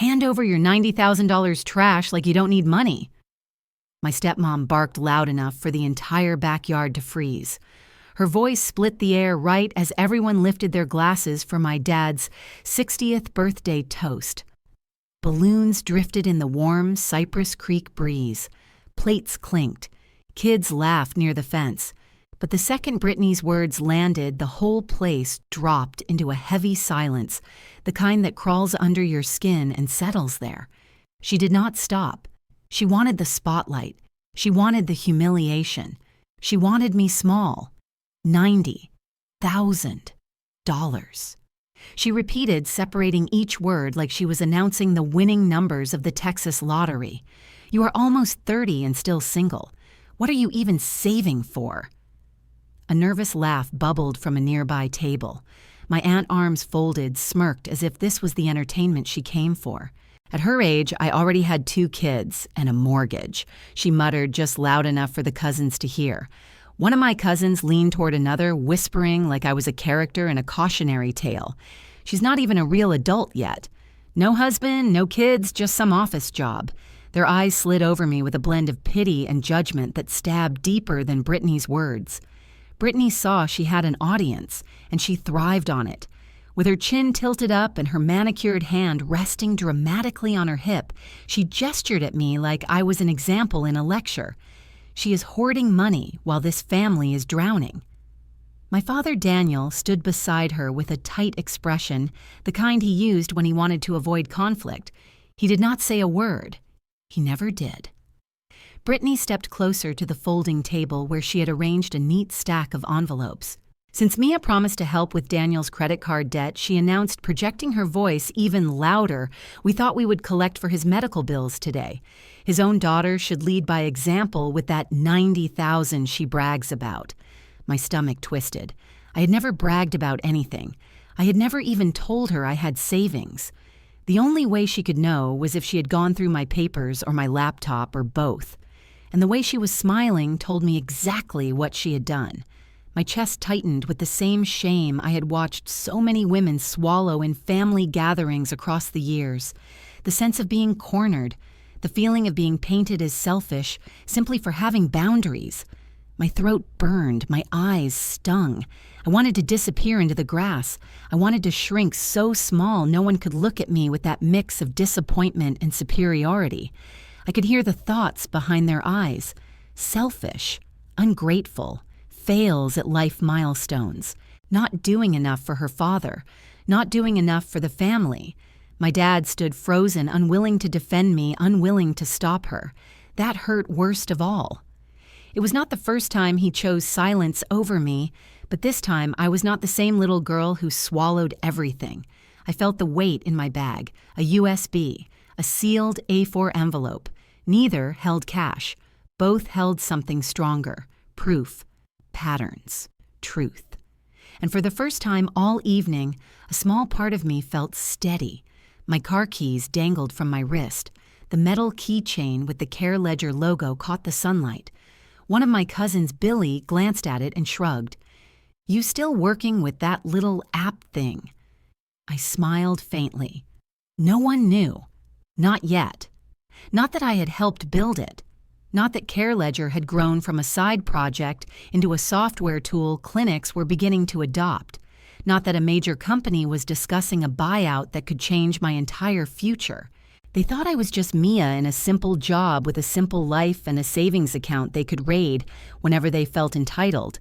Hand over your $90,000 trash like you don't need money. My stepmom barked loud enough for the entire backyard to freeze. Her voice split the air right as everyone lifted their glasses for my dad's 60th birthday toast. Balloons drifted in the warm Cypress Creek breeze. Plates clinked. Kids laughed near the fence. But the second Brittany's words landed, the whole place dropped into a heavy silence, the kind that crawls under your skin and settles there. She did not stop. She wanted the spotlight. She wanted the humiliation. She wanted me small. $90,000. She repeated, separating each word like she was announcing the winning numbers of the Texas lottery. You are almost 30 and still single. What are you even saving for? A nervous laugh bubbled from a nearby table. My aunt arms folded, smirked as if this was the entertainment she came for. At her age, I already had 2 kids and a mortgage, she muttered just loud enough for the cousins to hear. One of my cousins leaned toward another, whispering like I was a character in a cautionary tale. She's not even a real adult yet. No husband, no kids, just some office job. Their eyes slid over me with a blend of pity and judgment that stabbed deeper than Brittany's words. Brittany saw she had an audience, and she thrived on it. With her chin tilted up and her manicured hand resting dramatically on her hip, she gestured at me like I was an example in a lecture. She is hoarding money while this family is drowning. My father Daniel stood beside her with a tight expression, the kind he used when he wanted to avoid conflict. He did not say a word. He never did. Brittany stepped closer to the folding table where she had arranged a neat stack of envelopes. Since Mia promised to help with Daniel's credit card debt, she announced, projecting her voice even louder, we thought we would collect for his medical bills today. His own daughter should lead by example with that $90,000 she brags about. My stomach twisted. I had never bragged about anything. I had never even told her I had savings. The only way she could know was if she had gone through my papers or my laptop or both. And the way she was smiling told me exactly what she had done. My chest tightened with the same shame I had watched so many women swallow in family gatherings across the years. The sense of being cornered, the feeling of being painted as selfish simply for having boundaries. My throat burned, my eyes stung. I wanted to disappear into the grass. I wanted to shrink so small no one could look at me with that mix of disappointment and superiority. I could hear the thoughts behind their eyes. Selfish, ungrateful, fails at life milestones, not doing enough for her father, not doing enough for the family. My dad stood frozen, unwilling to defend me, unwilling to stop her. That hurt worst of all. It was not the first time he chose silence over me, but this time I was not the same little girl who swallowed everything. I felt the weight in my bag, a USB, a sealed A4 envelope. Neither held cash. Both held something stronger, proof, patterns, truth. And for the first time all evening, a small part of me felt steady. My car keys dangled from my wrist. The metal keychain with the Care Ledger logo caught the sunlight. One of my cousins, Billy, glanced at it and shrugged. "You still working with that little app thing?" I smiled faintly. No one knew. Not yet. Not that I had helped build it. Not that Care Ledger had grown from a side project into a software tool clinics were beginning to adopt. Not that a major company was discussing a buyout that could change my entire future. They thought I was just Mia in a simple job with a simple life and a savings account they could raid whenever they felt entitled.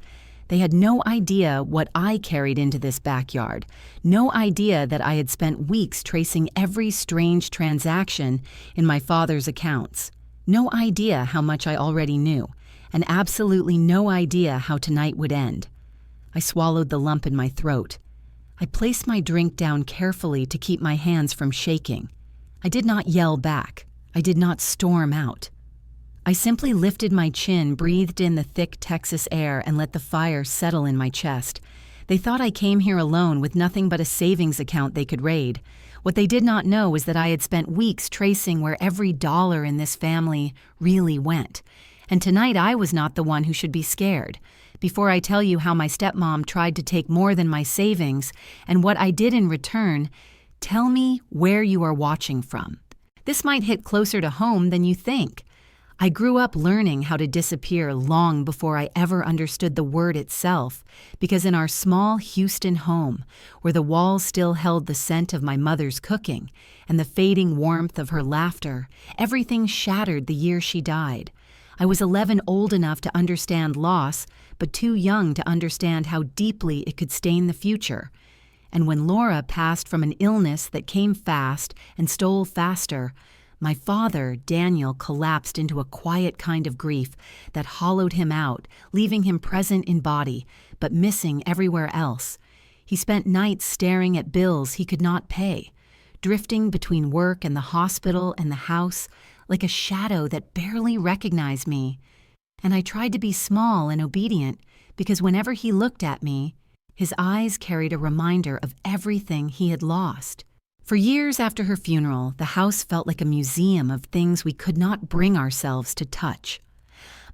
They had no idea what I carried into this backyard, no idea that I had spent weeks tracing every strange transaction in my father's accounts, no idea how much I already knew, and absolutely no idea how tonight would end. I swallowed the lump in my throat. I placed my drink down carefully to keep my hands from shaking. I did not yell back. I did not storm out. I simply lifted my chin, breathed in the thick Texas air, and let the fire settle in my chest. They thought I came here alone with nothing but a savings account they could raid. What they did not know was that I had spent weeks tracing where every dollar in this family really went. And tonight I was not the one who should be scared. Before I tell you how my stepmom tried to take more than my savings and what I did in return, Tell me where you are watching from. This might hit closer to home than you think. I grew up learning how to disappear long before I ever understood the word itself, because in our small Houston home, where the walls still held the scent of my mother's cooking and the fading warmth of her laughter, everything shattered the year she died. I was 11, old enough to understand loss, but too young to understand how deeply it could stain the future. And when Laura passed from an illness that came fast and stole faster, my father, Daniel, collapsed into a quiet kind of grief that hollowed him out, leaving him present in body, but missing everywhere else. He spent nights staring at bills he could not pay, drifting between work and the hospital and the house, like a shadow that barely recognized me. And I tried to be small and obedient, because whenever he looked at me, his eyes carried a reminder of everything he had lost. For years after her funeral, the house felt like a museum of things we could not bring ourselves to touch.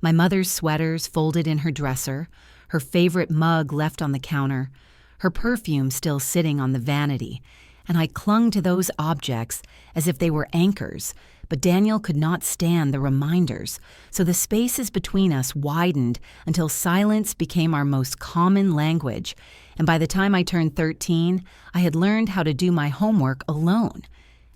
My mother's sweaters folded in her dresser, her favorite mug left on the counter, her perfume still sitting on the vanity, and I clung to those objects as if they were anchors, but Daniel could not stand the reminders, so the spaces between us widened until silence became our most common language, and by the time I turned 13, I had learned how to do my homework alone,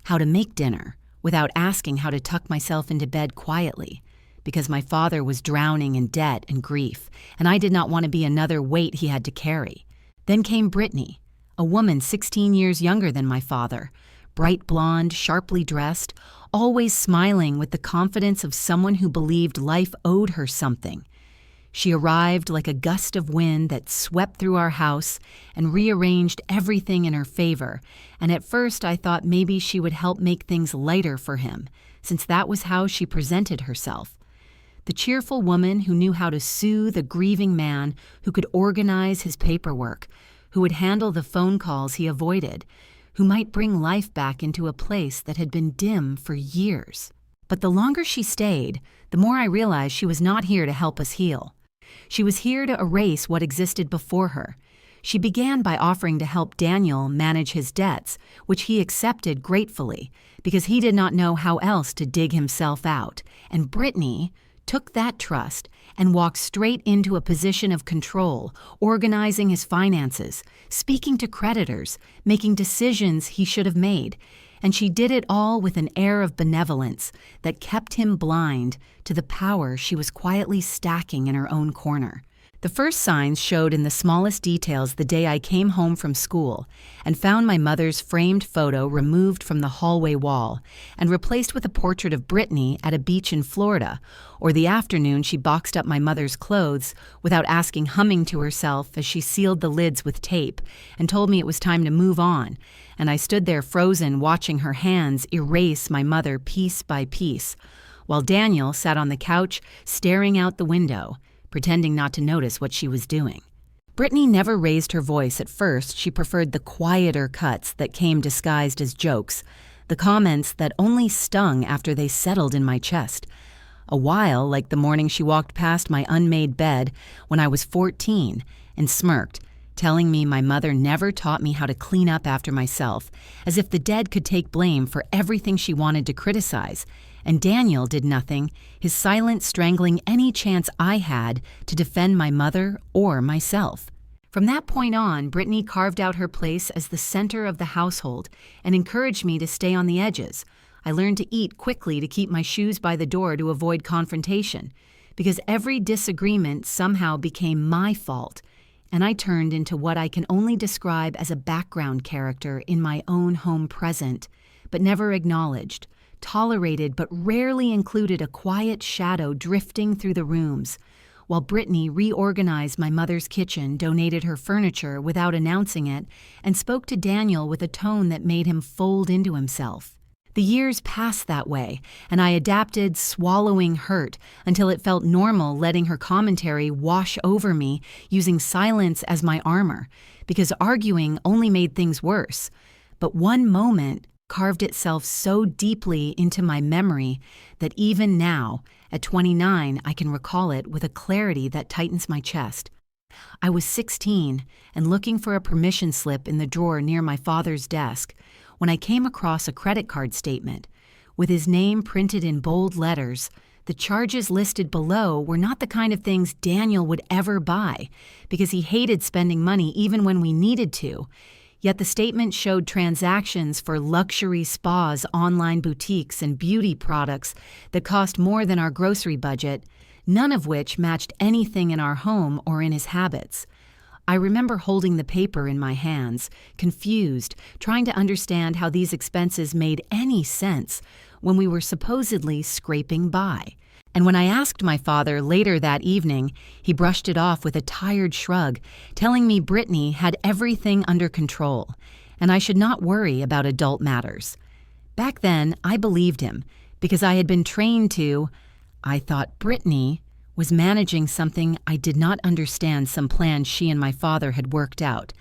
how to make dinner without asking how to tuck myself into bed quietly, because my father was drowning in debt and grief, and I did not want to be another weight he had to carry. Then came Brittany, a woman 16 years younger than my father, bright blonde, sharply dressed, always smiling with the confidence of someone who believed life owed her something. She arrived like a gust of wind that swept through our house and rearranged everything in her favor, and at first I thought maybe she would help make things lighter for him, since that was how she presented herself. The cheerful woman who knew how to soothe a grieving man, who could organize his paperwork, who would handle the phone calls he avoided, who might bring life back into a place that had been dim for years. But the longer she stayed, the more I realized she was not here to help us heal. She was here to erase what existed before her. She began by offering to help Daniel manage his debts, which he accepted gratefully, because he did not know how else to dig himself out. And Brittany took that trust and walked straight into a position of control, organizing his finances, speaking to creditors, making decisions he should have made. And she did it all with an air of benevolence that kept him blind to the power she was quietly stacking in her own corner. The first signs showed in the smallest details the day I came home from school and found my mother's framed photo removed from the hallway wall and replaced with a portrait of Brittany at a beach in Florida, or the afternoon she boxed up my mother's clothes without asking, humming to herself as she sealed the lids with tape and told me it was time to move on, and I stood there frozen watching her hands erase my mother piece by piece, while Daniel sat on the couch staring out the window, pretending not to notice what she was doing. Brittany never raised her voice at first. She preferred the quieter cuts that came disguised as jokes, the comments that only stung after they settled in my chest. A while, like the morning she walked past my unmade bed when I was 14 and smirked, telling me my mother never taught me how to clean up after myself, as if the dead could take blame for everything she wanted to criticize. And Daniel did nothing, his silence strangling any chance I had to defend my mother or myself. From that point on, Brittany carved out her place as the center of the household and encouraged me to stay on the edges. I learned to eat quickly to keep my shoes by the door to avoid confrontation, because every disagreement somehow became my fault, and I turned into what I can only describe as a background character in my own home present, but never acknowledged, tolerated but rarely included a quiet shadow drifting through the rooms, while Brittany reorganized my mother's kitchen, donated her furniture without announcing it, and spoke to Daniel with a tone that made him fold into himself. The years passed that way, and I adapted, swallowing hurt until it felt normal letting her commentary wash over me, using silence as my armor, because arguing only made things worse. But one moment carved itself so deeply into my memory that even now, at 29, I can recall it with a clarity that tightens my chest. I was 16 and looking for a permission slip in the drawer near my father's desk when I came across a credit card statement. With his name printed in bold letters, the charges listed below were not the kind of things Daniel would ever buy, because he hated spending money even when we needed to. Yet the statement showed transactions for luxury spas, online boutiques, and beauty products that cost more than our grocery budget, none of which matched anything in our home or in his habits. I remember holding the paper in my hands, confused, trying to understand how these expenses made any sense when we were supposedly scraping by. And when I asked my father later that evening, he brushed it off with a tired shrug, telling me Brittany had everything under control, and I should not worry about adult matters. Back then, I believed him, because I had been trained to. I thought Brittany was managing something I did not understand, some plan she and my father had worked out.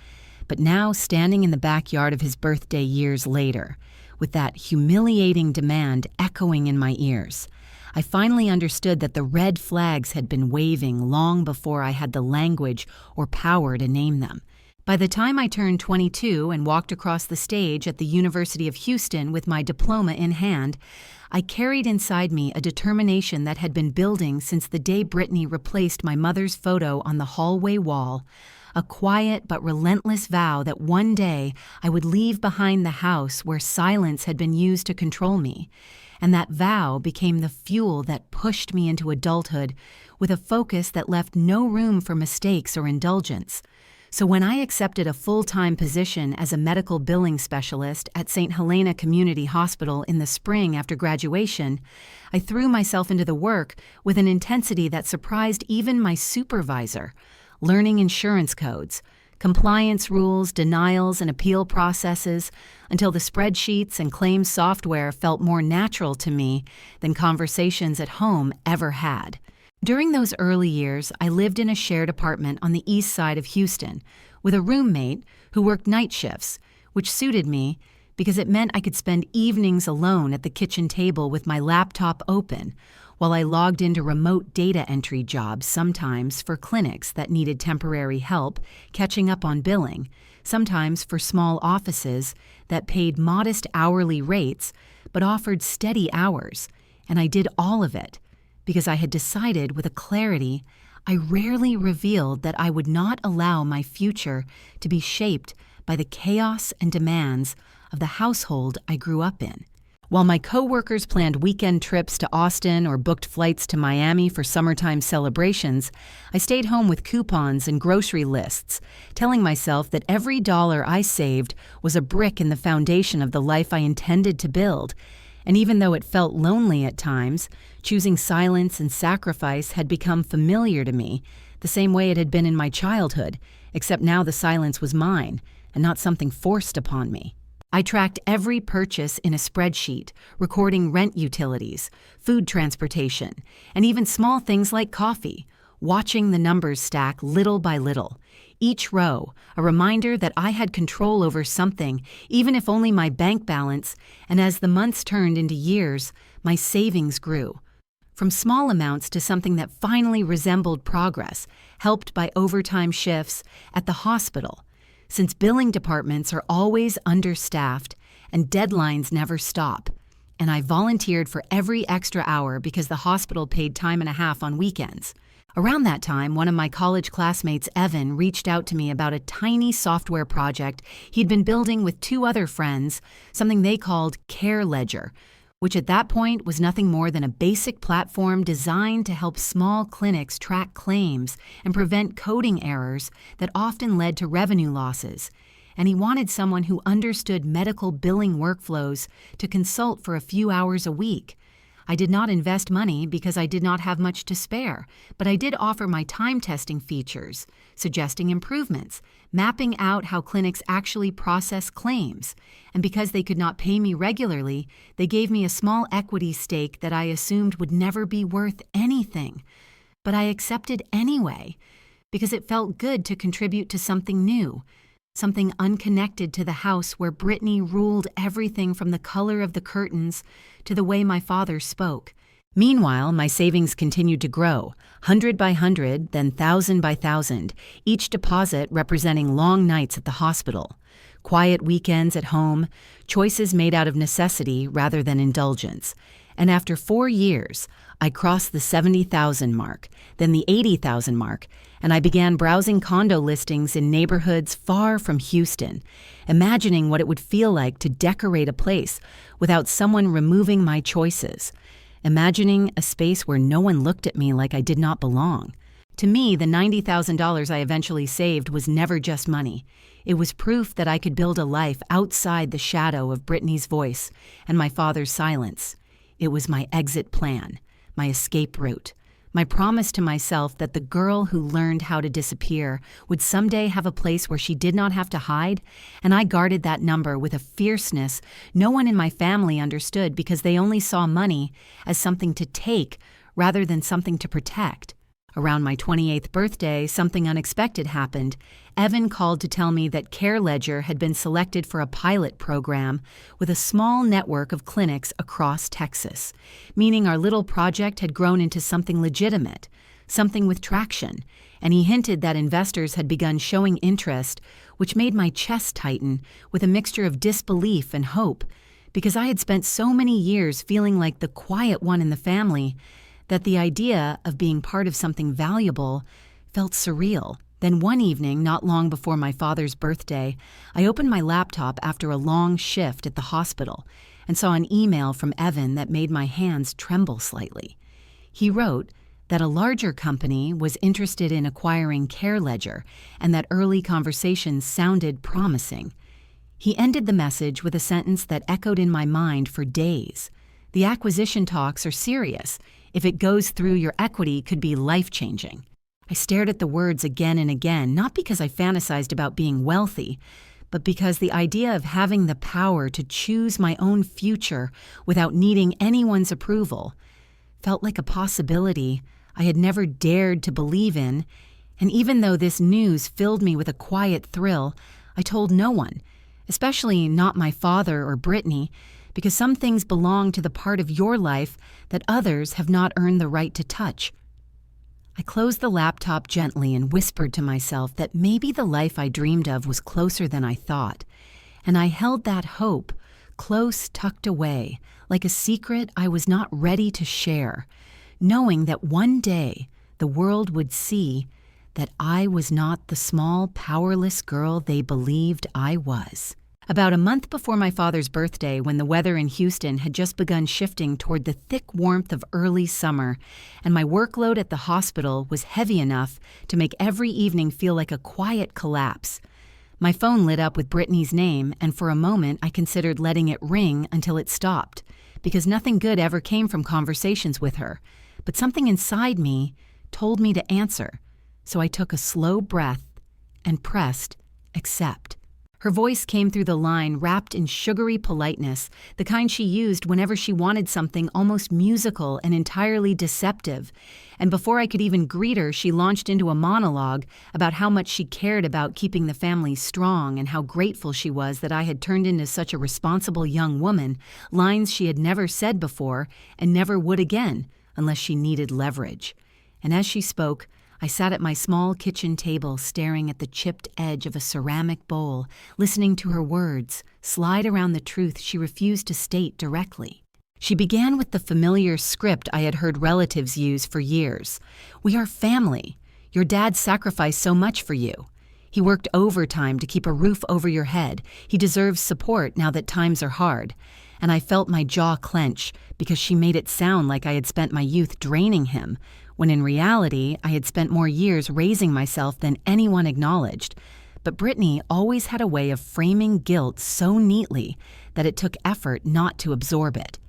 But now, standing in the backyard of his birthday years later, with that humiliating demand echoing in my ears, I finally understood that the red flags had been waving long before I had the language or power to name them. By the time I turned 22 and walked across the stage at the University of Houston with my diploma in hand, I carried inside me a determination that had been building since the day Brittany replaced my mother's photo on the hallway wall, a quiet but relentless vow that one day I would leave behind the house where silence had been used to control me. And that vow became the fuel that pushed me into adulthood with a focus that left no room for mistakes or indulgence. So when I accepted a full-time position as a medical billing specialist at St. Helena Community Hospital in the spring after graduation, I threw myself into the work with an intensity that surprised even my supervisor, learning insurance codes, compliance rules, denials, and appeal processes, until the spreadsheets and claims software felt more natural to me than conversations at home ever had. During those early years, I lived in a shared apartment on the east side of Houston with a roommate who worked night shifts, which suited me because it meant I could spend evenings alone at the kitchen table with my laptop open while I logged into remote data entry jobs, sometimes for clinics that needed temporary help catching up on billing, sometimes for small offices that paid modest hourly rates but offered steady hours, and I did all of it because I had decided with a clarity I rarely revealed that I would not allow my future to be shaped by the chaos and demands of the household I grew up in. While my coworkers planned weekend trips to Austin or booked flights to Miami for summertime celebrations, I stayed home with coupons and grocery lists, telling myself that every dollar I saved was a brick in the foundation of the life I intended to build. And even though it felt lonely at times, choosing silence and sacrifice had become familiar to me, the same way it had been in my childhood, except now the silence was mine and not something forced upon me. I tracked every purchase in a spreadsheet, recording rent utilities, food transportation, and even small things like coffee, watching the numbers stack little by little. Each row, a reminder that I had control over something, even if only my bank balance, and as the months turned into years, my savings grew. From small amounts to something that finally resembled progress, helped by overtime shifts at the hospital. Since billing departments are always understaffed and deadlines never stop, and I volunteered for every extra hour because the hospital paid time and a half on weekends. Around that time, one of my college classmates, Evan, reached out to me about a tiny software project he'd been building with two other friends, something they called Care Ledger, which at that point was nothing more than a basic platform designed to help small clinics track claims and prevent coding errors that often led to revenue losses. And he wanted someone who understood medical billing workflows to consult for a few hours a week. I did not invest money because I did not have much to spare, but I did offer my time testing features, suggesting improvements, mapping out how clinics actually process claims. And because they could not pay me regularly, they gave me a small equity stake that I assumed would never be worth anything. But I accepted anyway, because it felt good to contribute to something new, something unconnected to the house where Brittany ruled everything from the color of the curtains to the way my father spoke. Meanwhile, my savings continued to grow, 100 by 100, then 1,000 by 1,000, each deposit representing long nights at the hospital. quiet weekends at home, choices made out of necessity rather than indulgence. And after 4 years, I crossed the 70,000 mark, then the 80,000 mark, and I began browsing condo listings in neighborhoods far from Houston, imagining what it would feel like to decorate a place without someone removing my choices, imagining a space where no one looked at me like I did not belong. To me, the $90,000 I eventually saved was never just money. It was proof that I could build a life outside the shadow of Brittany's voice and my father's silence. It was my exit plan, my escape route, my promise to myself that the girl who learned how to disappear would someday have a place where she did not have to hide, and I guarded that number with a fierceness no one in my family understood because they only saw money as something to take rather than something to protect. Around my 28th birthday, something unexpected happened. Evan called to tell me that Care Ledger had been selected for a pilot program with a small network of clinics across Texas, meaning our little project had grown into something legitimate, something with traction, and he hinted that investors had begun showing interest, which made my chest tighten with a mixture of disbelief and hope, because I had spent so many years feeling like the quiet one in the family that the idea of being part of something valuable felt surreal. Then one evening, not long before my father's birthday, I opened my laptop after a long shift at the hospital and saw an email from Evan that made my hands tremble slightly. He wrote that a larger company was interested in acquiring Care Ledger and that early conversations sounded promising. He ended the message with a sentence that echoed in my mind for days. The acquisition talks are serious. If it goes through, your equity could be life-changing. I stared at the words again and again, not because I fantasized about being wealthy, but because the idea of having the power to choose my own future without needing anyone's approval felt like a possibility I had never dared to believe in, and even though this news filled me with a quiet thrill, I told no one, especially not my father or Brittany, because some things belong to the part of your life that others have not earned the right to touch. I closed the laptop gently and whispered to myself that maybe the life I dreamed of was closer than I thought, and I held that hope close tucked away, like a secret I was not ready to share, knowing that one day the world would see that I was not the small, powerless girl they believed I was. About a month before my father's birthday, when the weather in Houston had just begun shifting toward the thick warmth of early summer, and my workload at the hospital was heavy enough to make every evening feel like a quiet collapse, my phone lit up with Brittany's name, and for a moment I considered letting it ring until it stopped, because nothing good ever came from conversations with her. But something inside me told me to answer, so I took a slow breath and pressed accept. Her voice came through the line wrapped in sugary politeness, the kind she used whenever she wanted something almost musical and entirely deceptive. And before I could even greet her, she launched into a monologue about how much she cared about keeping the family strong and how grateful she was that I had turned into such a responsible young woman, lines she had never said before and never would again unless she needed leverage. And as she spoke, I sat at my small kitchen table staring at the chipped edge of a ceramic bowl, listening to her words slide around the truth she refused to state directly. She began with the familiar script I had heard relatives use for years. "We are family. Your dad sacrificed so much for you. He worked overtime to keep a roof over your head. He deserves support now that times are hard." And I felt my jaw clench because she made it sound like I had spent my youth draining him, when in reality, I had spent more years raising myself than anyone acknowledged. But Brittany always had a way of framing guilt so neatly that it took effort not to absorb it.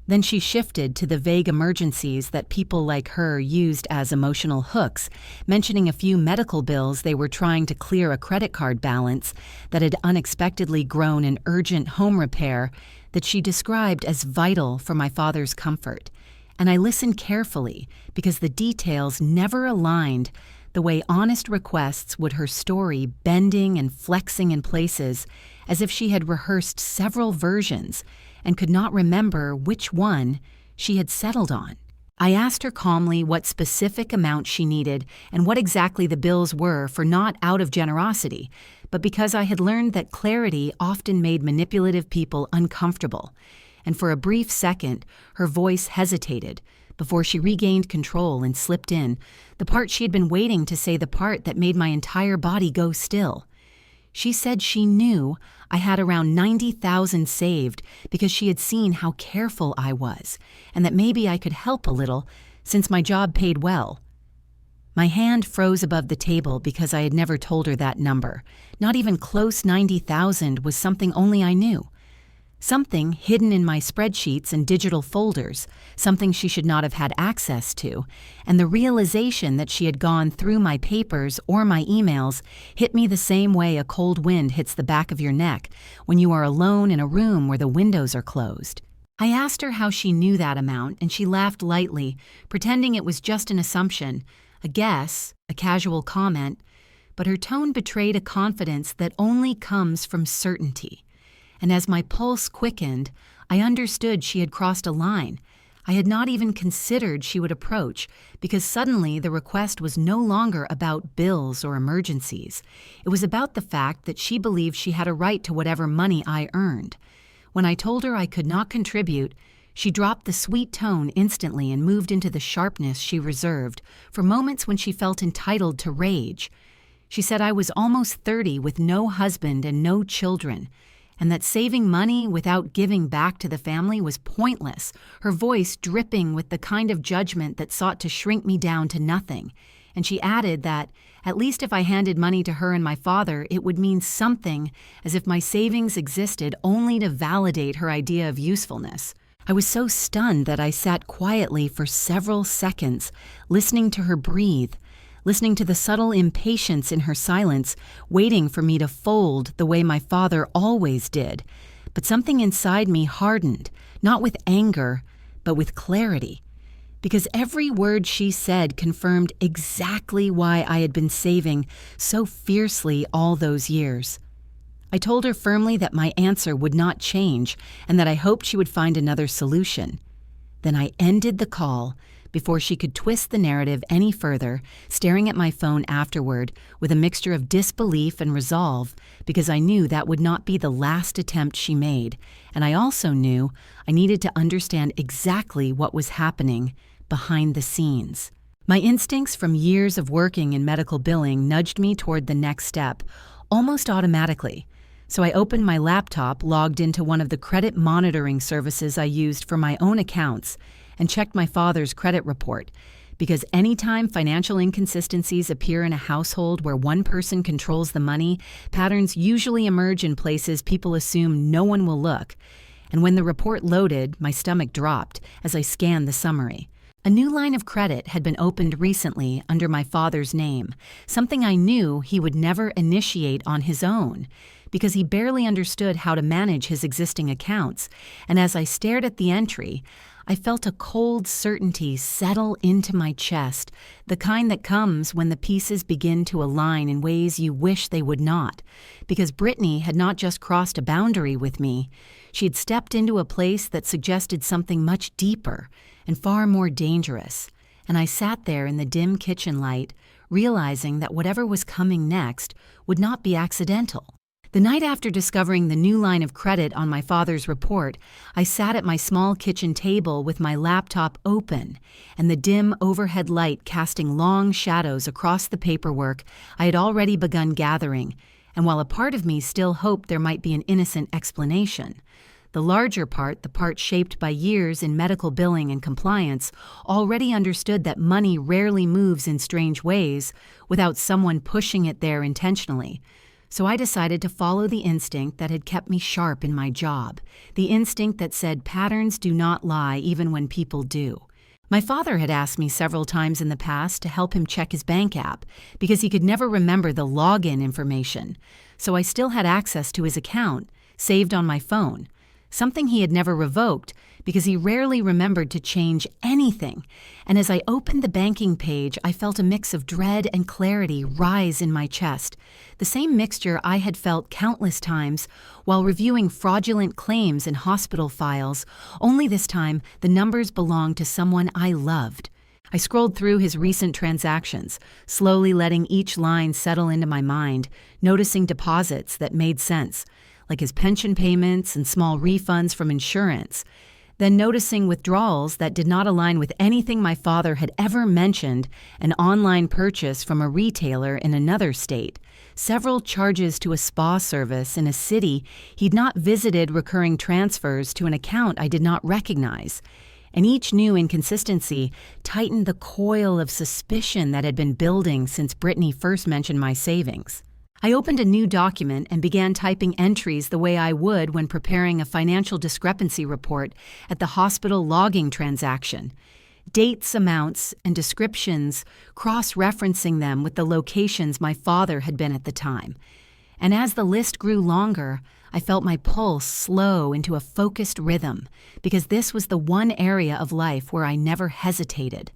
Then she shifted to the vague emergencies that people like her used as emotional hooks, mentioning a few medical bills they were trying to clear a credit card balance that had unexpectedly grown an urgent home repair that she described as vital for my father's comfort. And I listened carefully because the details never aligned the way honest requests would, her story bending and flexing in places as if she had rehearsed several versions and could not remember which one she had settled on. I asked her calmly what specific amount she needed and what exactly the bills were, for not out of generosity, but because I had learned that clarity often made manipulative people uncomfortable. And for a brief second, her voice hesitated before she regained control and slipped in, the part she had been waiting to say, the part that made my entire body go still. She said she knew I had around 90,000 saved because she had seen how careful I was, and that maybe I could help a little since my job paid well. My hand froze above the table because I had never told her that number. Not even close 90,000 was something only I knew. Something hidden in my spreadsheets and digital folders, something she should not have had access to, and the realization that she had gone through my papers or my emails hit me the same way a cold wind hits the back of your neck when you are alone in a room where the windows are closed. I asked her how she knew that amount, and she laughed lightly, pretending it was just an assumption, a guess, a casual comment, but her tone betrayed a confidence that only comes from certainty. And as my pulse quickened, I understood she had crossed a line I had not even considered she would approach, because suddenly the request was no longer about bills or emergencies. It was about the fact that she believed she had a right to whatever money I earned. When I told her I could not contribute, she dropped the sweet tone instantly and moved into the sharpness she reserved for moments when she felt entitled to rage. She said I was almost 30 with no husband and no children, and that saving money without giving back to the family was pointless, her voice dripping with the kind of judgment that sought to shrink me down to nothing. And she added that, at least if I handed money to her and my father, it would mean something, as if my savings existed only to validate her idea of usefulness. I was so stunned that I sat quietly for several seconds, listening to her breathe, listening to the subtle impatience in her silence, waiting for me to fold the way my father always did. But something inside me hardened, not with anger, but with clarity. Because every word she said confirmed exactly why I had been saving so fiercely all those years. I told her firmly that my answer would not change and that I hoped she would find another solution. Then I ended the call before she could twist the narrative any further, staring at my phone afterward with a mixture of disbelief and resolve, because I knew that would not be the last attempt she made, and I also knew I needed to understand exactly what was happening behind the scenes. My instincts from years of working in medical billing nudged me toward the next step, almost automatically. So I opened my laptop, logged into one of the credit monitoring services I used for my own accounts, and checked my father's credit report, because anytime financial inconsistencies appear in a household where one person controls the money, patterns usually emerge in places people assume no one will look. And when the report loaded, my stomach dropped as I scanned the summary. A new line of credit had been opened recently under my father's name, something I knew he would never initiate on his own, because he barely understood how to manage his existing accounts. And as I stared at the entry, I felt a cold certainty settle into my chest, the kind that comes when the pieces begin to align in ways you wish they would not. Because Brittany had not just crossed a boundary with me, she had stepped into a place that suggested something much deeper and far more dangerous. And I sat there in the dim kitchen light, realizing that whatever was coming next would not be accidental. The night after discovering the new line of credit on my father's report, I sat at my small kitchen table with my laptop open and the dim overhead light casting long shadows across the paperwork I had already begun gathering, and while a part of me still hoped there might be an innocent explanation, the larger part, the part shaped by years in medical billing and compliance, already understood that money rarely moves in strange ways without someone pushing it there intentionally. So I decided to follow the instinct that had kept me sharp in my job, the instinct that said patterns do not lie even when people do. My father had asked me several times in the past to help him check his bank app because he could never remember the login information, so I still had access to his account, saved on my phone, something he had never revoked because he rarely remembered to change anything. And as I opened the banking page, I felt a mix of dread and clarity rise in my chest, the same mixture I had felt countless times while reviewing fraudulent claims in hospital files, only this time the numbers belonged to someone I loved. I scrolled through his recent transactions, slowly letting each line settle into my mind, noticing deposits that made sense, like his pension payments and small refunds from insurance, then noticing withdrawals that did not align with anything my father had ever mentioned, an online purchase from a retailer in another state, several charges to a spa service in a city he'd not visited, recurring transfers to an account I did not recognize. And each new inconsistency tightened the coil of suspicion that had been building since Brittany first mentioned my savings. I opened a new document and began typing entries the way I would when preparing a financial discrepancy report at the hospital logging transaction. Dates, amounts, and descriptions, cross-referencing them with the locations my father had been at the time. And as the list grew longer, I felt my pulse slow into a focused rhythm, because this was the one area of life where I never hesitated.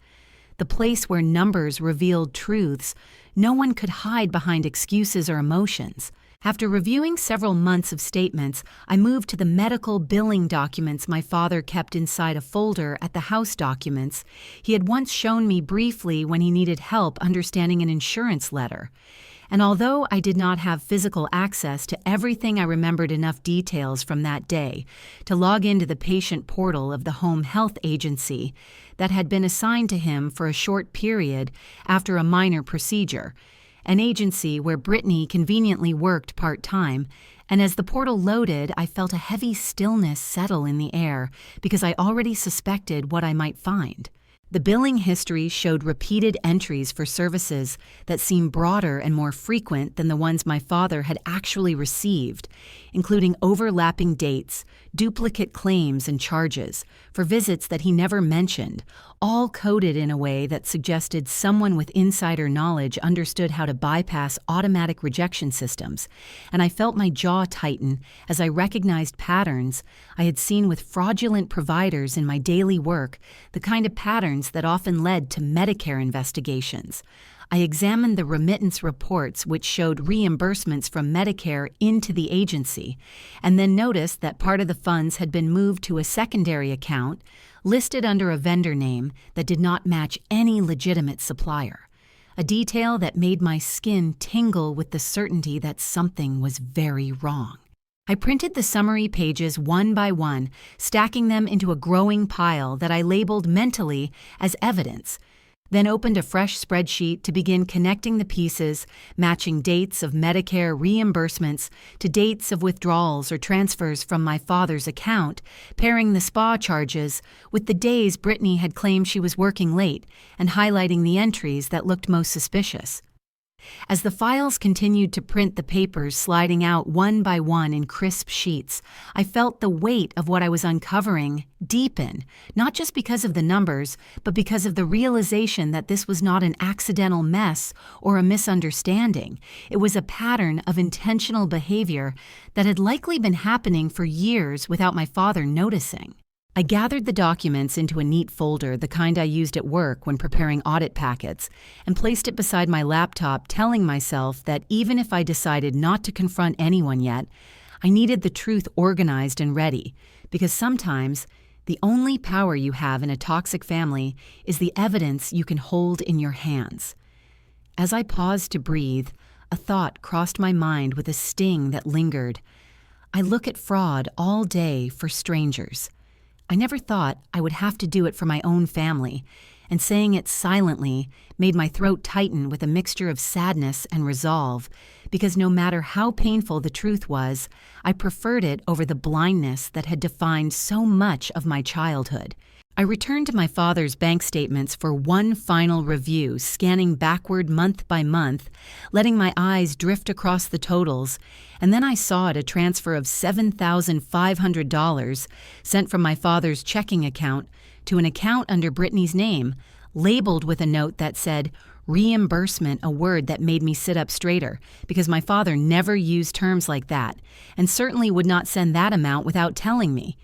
The place where numbers revealed truths no one could hide behind excuses or emotions. After reviewing several months of statements, I moved to the medical billing documents my father kept inside a folder at the house documents he had once shown me briefly when he needed help understanding an insurance letter. And although I did not have physical access to everything, I remembered enough details from that day to log into the patient portal of the home health agency that had been assigned to him for a short period after a minor procedure, an agency where Brittany conveniently worked part-time, and as the portal loaded, I felt a heavy stillness settle in the air because I already suspected what I might find. The billing history showed repeated entries for services that seemed broader and more frequent than the ones my father had actually received, including overlapping dates, duplicate claims and charges for visits that he never mentioned, all coded in a way that suggested someone with insider knowledge understood how to bypass automatic rejection systems, and I felt my jaw tighten as I recognized patterns I had seen with fraudulent providers in my daily work, the kind of patterns that often led to Medicare investigations. I examined the remittance reports which showed reimbursements from Medicare into the agency, and then noticed that part of the funds had been moved to a secondary account listed under a vendor name that did not match any legitimate supplier, a detail that made my skin tingle with the certainty that something was very wrong. I printed the summary pages one by one, stacking them into a growing pile that I labeled mentally as evidence, then opened a fresh spreadsheet to begin connecting the pieces, matching dates of Medicare reimbursements to dates of withdrawals or transfers from my father's account, pairing the spa charges with the days Brittany had claimed she was working late, and highlighting the entries that looked most suspicious. As the files continued to print, the papers sliding out one by one in crisp sheets, I felt the weight of what I was uncovering deepen, not just because of the numbers, but because of the realization that this was not an accidental mess or a misunderstanding. It was a pattern of intentional behavior that had likely been happening for years without my father noticing. I gathered the documents into a neat folder, the kind I used at work when preparing audit packets, and placed it beside my laptop, telling myself that even if I decided not to confront anyone yet, I needed the truth organized and ready, because sometimes the only power you have in a toxic family is the evidence you can hold in your hands. As I paused to breathe, a thought crossed my mind with a sting that lingered. I look at fraud all day for strangers. I never thought I would have to do it for my own family, and saying it silently made my throat tighten with a mixture of sadness and resolve, because no matter how painful the truth was, I preferred it over the blindness that had defined so much of my childhood. I returned to my father's bank statements for one final review, scanning backward month by month, letting my eyes drift across the totals, and then I saw a transfer of $7,500 sent from my father's checking account to an account under Brittany's name, labeled with a note that said, reimbursement, a word that made me sit up straighter, because my father never used terms like that, and certainly would not send that amount without telling me.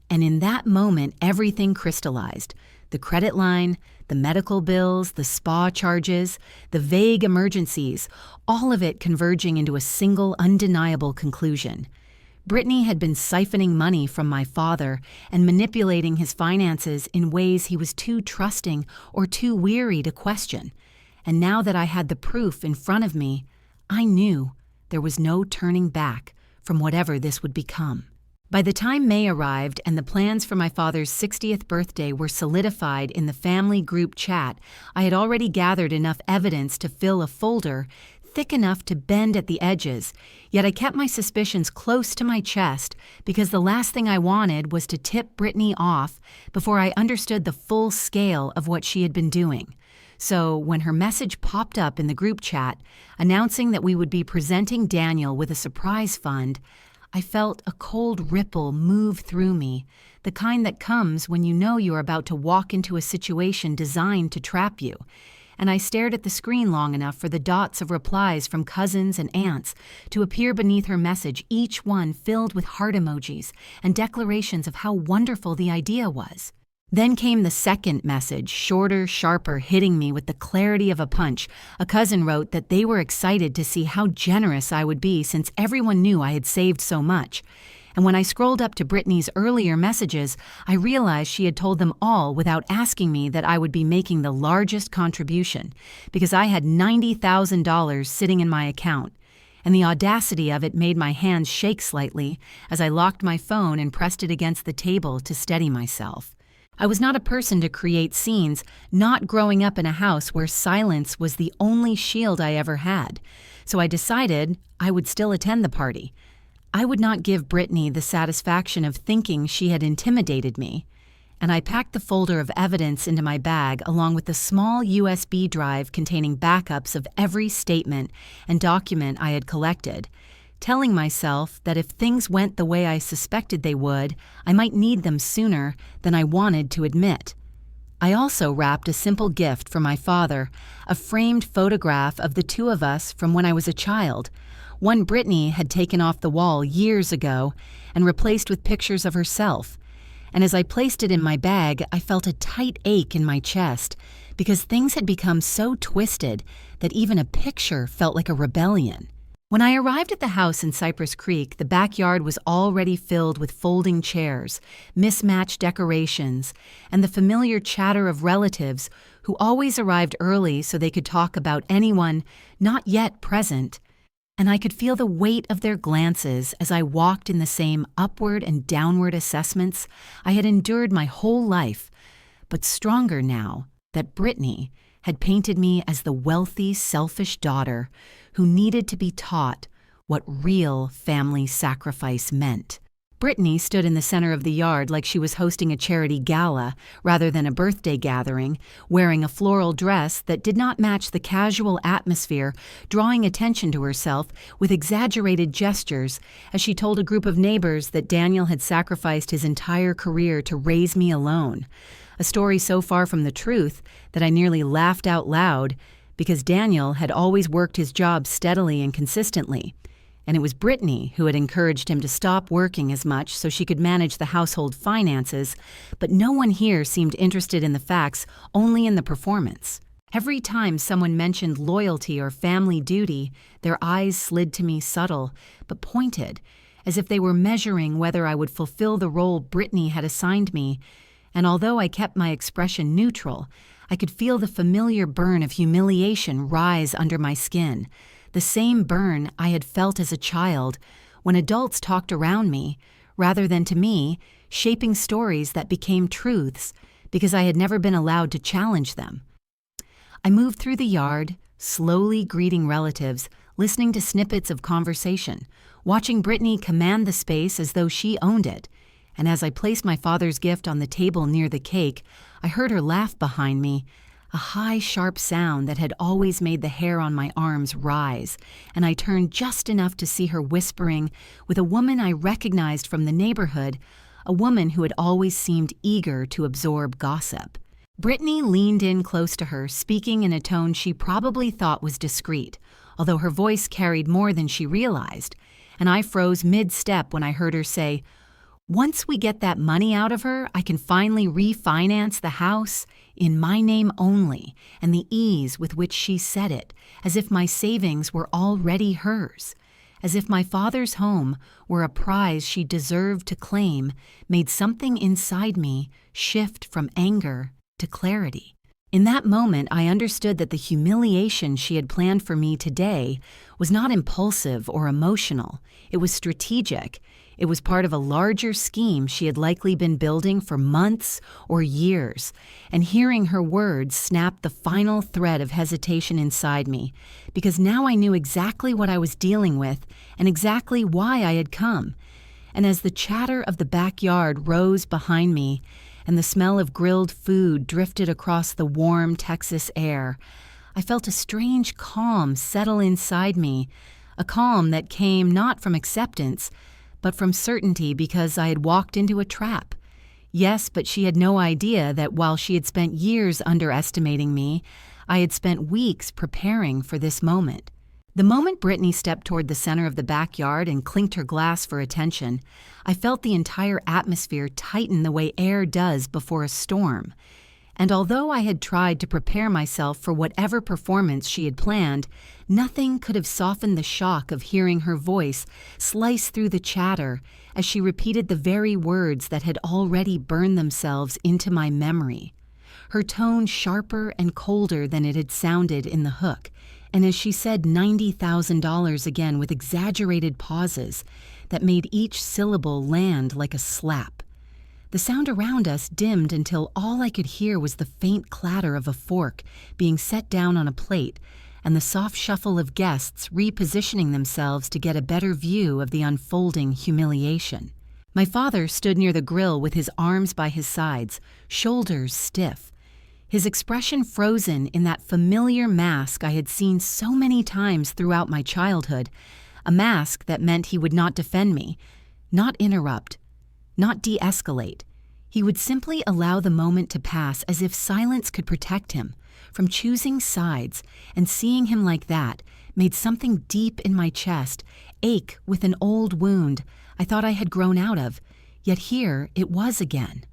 And in that moment, everything crystallized. The credit line, the medical bills, the spa charges, the vague emergencies, all of it converging into a single undeniable conclusion. Brittany had been siphoning money from my father and manipulating his finances in ways he was too trusting or too weary to question. And now that I had the proof in front of me, I knew there was no turning back from whatever this would become. By the time May arrived and the plans for my father's 60th birthday were solidified in the family group chat, I had already gathered enough evidence to fill a folder thick enough to bend at the edges, yet I kept my suspicions close to my chest because the last thing I wanted was to tip Brittany off before I understood the full scale of what she had been doing. So when her message popped up in the group chat announcing that we would be presenting Daniel with a surprise fund, I felt a cold ripple move through me, the kind that comes when you know you are about to walk into a situation designed to trap you. And I stared at the screen long enough for the dots of replies from cousins and aunts to appear beneath her message, each one filled with heart emojis and declarations of how wonderful the idea was. Then came the second message, shorter, sharper, hitting me with the clarity of a punch. A cousin wrote that they were excited to see how generous I would be since everyone knew I had saved so much. And when I scrolled up to Brittany's earlier messages, I realized she had told them all without asking me that I would be making the largest contribution, because I had $90,000 sitting in my account. And the audacity of it made my hands shake slightly as I locked my phone and pressed it against the table to steady myself. I was not a person to create scenes, not growing up in a house where silence was the only shield I ever had. So I decided I would still attend the party. I would not give Brittany the satisfaction of thinking she had intimidated me, and I packed the folder of evidence into my bag along with the small USB drive containing backups of every statement and document I had collected, telling myself that if things went the way I suspected they would, I might need them sooner than I wanted to admit. I also wrapped a simple gift for my father, a framed photograph of the two of us from when I was a child, one Brittany had taken off the wall years ago and replaced with pictures of herself. And as I placed it in my bag, I felt a tight ache in my chest because things had become so twisted that even a picture felt like a rebellion. When I arrived at the house in Cypress Creek, the backyard was already filled with folding chairs, mismatched decorations, and the familiar chatter of relatives who always arrived early so they could talk about anyone not yet present. And I could feel the weight of their glances as I walked in the same upward and downward assessments I had endured my whole life, but stronger now that Brittany had painted me as the wealthy, selfish daughter who needed to be taught what real family sacrifice meant. Brittany stood in the center of the yard like she was hosting a charity gala rather than a birthday gathering, wearing a floral dress that did not match the casual atmosphere, drawing attention to herself with exaggerated gestures as she told a group of neighbors that Daniel had sacrificed his entire career to raise me alone. A story so far from the truth that I nearly laughed out loud because Daniel had always worked his job steadily and consistently. And it was Brittany who had encouraged him to stop working as much so she could manage the household finances, but no one here seemed interested in the facts, only in the performance. Every time someone mentioned loyalty or family duty, their eyes slid to me subtle, but pointed, as if they were measuring whether I would fulfill the role Brittany had assigned me, and although I kept my expression neutral, I could feel the familiar burn of humiliation rise under my skin. The same burn I had felt as a child when adults talked around me, rather than to me, shaping stories that became truths because I had never been allowed to challenge them. I moved through the yard, slowly greeting relatives, listening to snippets of conversation, watching Brittany command the space as though she owned it. And as I placed my father's gift on the table near the cake, I heard her laugh behind me, a high, sharp sound that had always made the hair on my arms rise, and I turned just enough to see her whispering with a woman I recognized from the neighborhood, a woman who had always seemed eager to absorb gossip. Brittany leaned in close to her, speaking in a tone she probably thought was discreet, although her voice carried more than she realized, and I froze mid-step when I heard her say, "Once we get that money out of her, I can finally refinance the house in my name only," and the ease with which she said it, as if my savings were already hers. as if my father's home were a prize she deserved to claim, made something inside me shift from anger to clarity. In that moment, I understood that the humiliation she had planned for me today was not impulsive or emotional. It was strategic. It was part of a larger scheme she had likely been building for months or years. And hearing her words snapped the final thread of hesitation inside me, because now I knew exactly what I was dealing with and exactly why I had come. And as the chatter of the backyard rose behind me, and the smell of grilled food drifted across the warm Texas air, I felt a strange calm settle inside me, a calm that came not from acceptance, but from certainty because I had walked into a trap. Yes, but she had no idea that while she had spent years underestimating me, I had spent weeks preparing for this moment. The moment Brittany stepped toward the center of the backyard and clinked her glass for attention, I felt the entire atmosphere tighten the way air does before a storm. And although I had tried to prepare myself for whatever performance she had planned, nothing could have softened the shock of hearing her voice slice through the chatter as she repeated the very words that had already burned themselves into my memory. Her tone sharper and colder than it had sounded in the hook, and as she said $90,000 again with exaggerated pauses that made each syllable land like a slap. The sound around us dimmed until all I could hear was the faint clatter of a fork being set down on a plate and the soft shuffle of guests repositioning themselves to get a better view of the unfolding humiliation. My father stood near the grill with his arms by his sides, shoulders stiff, his expression frozen in that familiar mask I had seen so many times throughout my childhood, a mask that meant he would not defend me, not interrupt, not de-escalate. He would simply allow the moment to pass as if silence could protect him from choosing sides, and seeing him like that made something deep in my chest ache with an old wound I thought I had grown out of, yet here it was again,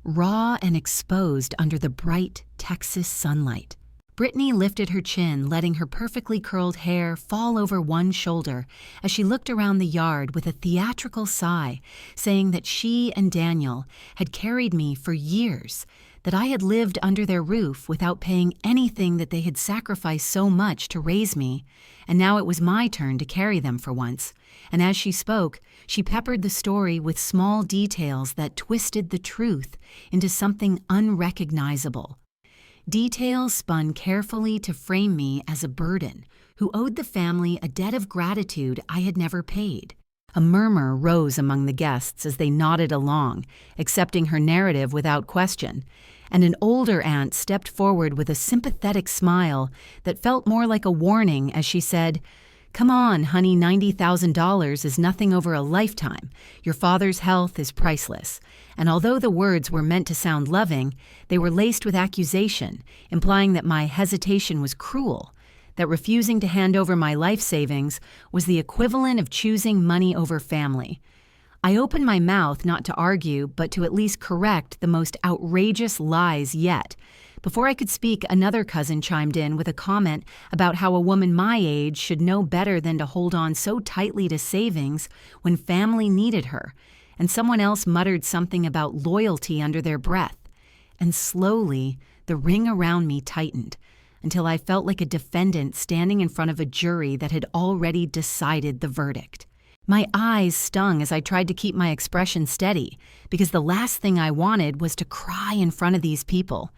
raw and exposed under the bright Texas sunlight. Brittany lifted her chin, letting her perfectly curled hair fall over one shoulder as she looked around the yard with a theatrical sigh, saying that she and Daniel had carried me for years, that I had lived under their roof without paying anything that they had sacrificed so much to raise me, and now it was my turn to carry them for once. And as she spoke, she peppered the story with small details that twisted the truth into something unrecognizable. Details spun carefully to frame me as a burden who owed the family a debt of gratitude I had never paid. A murmur rose among the guests as they nodded along, accepting her narrative without question, and an older aunt stepped forward with a sympathetic smile that felt more like a warning as she said, "Come on, honey, $90,000 is nothing over a lifetime. Your father's health is priceless." And although the words were meant to sound loving, they were laced with accusation, implying that my hesitation was cruel, that refusing to hand over my life savings was the equivalent of choosing money over family. I opened my mouth not to argue, but to at least correct the most outrageous lies yet. Before I could speak, another cousin chimed in with a comment about how a woman my age should know better than to hold on so tightly to savings when family needed her, and someone else muttered something about loyalty under their breath. And slowly, the ring around me tightened, until I felt like a defendant standing in front of a jury that had already decided the verdict. My eyes stung as I tried to keep my expression steady, because the last thing I wanted was to cry in front of these people.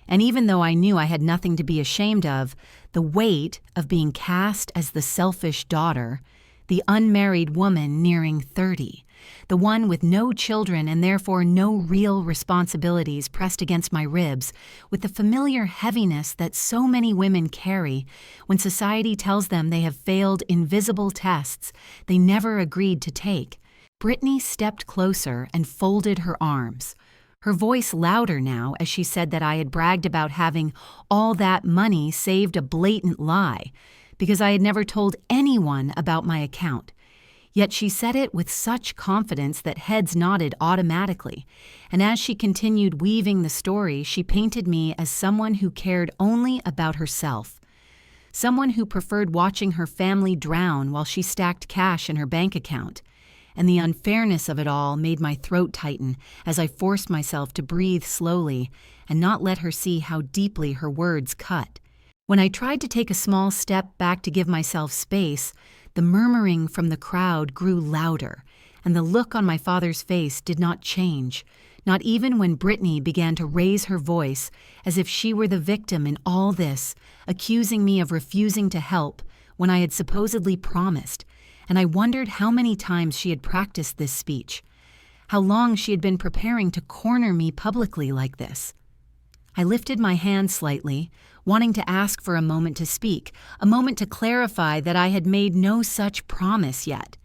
And even though I knew I had nothing to be ashamed of, the weight of being cast as the selfish daughter, the unmarried woman nearing 30, the one with no children and therefore no real responsibilities pressed against my ribs, with the familiar heaviness that so many women carry when society tells them they have failed invisible tests they never agreed to take. Brittany stepped closer and folded her arms, her voice louder now as she said that I had bragged about having all that money saved a blatant lie, because I had never told anyone about my account. Yet she said it with such confidence that heads nodded automatically, and as she continued weaving the story, she painted me as someone who cared only about herself. someone who preferred watching her family drown while she stacked cash in her bank account. And the unfairness of it all made my throat tighten as I forced myself to breathe slowly and not let her see how deeply her words cut. When I tried to take a small step back to give myself space, the murmuring from the crowd grew louder, and the look on my father's face did not change, not even when Brittany began to raise her voice as if she were the victim in all this, accusing me of refusing to help when I had supposedly promised, and I wondered how many times she had practiced this speech, how long she had been preparing to corner me publicly like this. I lifted my hand slightly, wanting to ask for a moment to speak, a moment to clarify that I had made no such promise yet.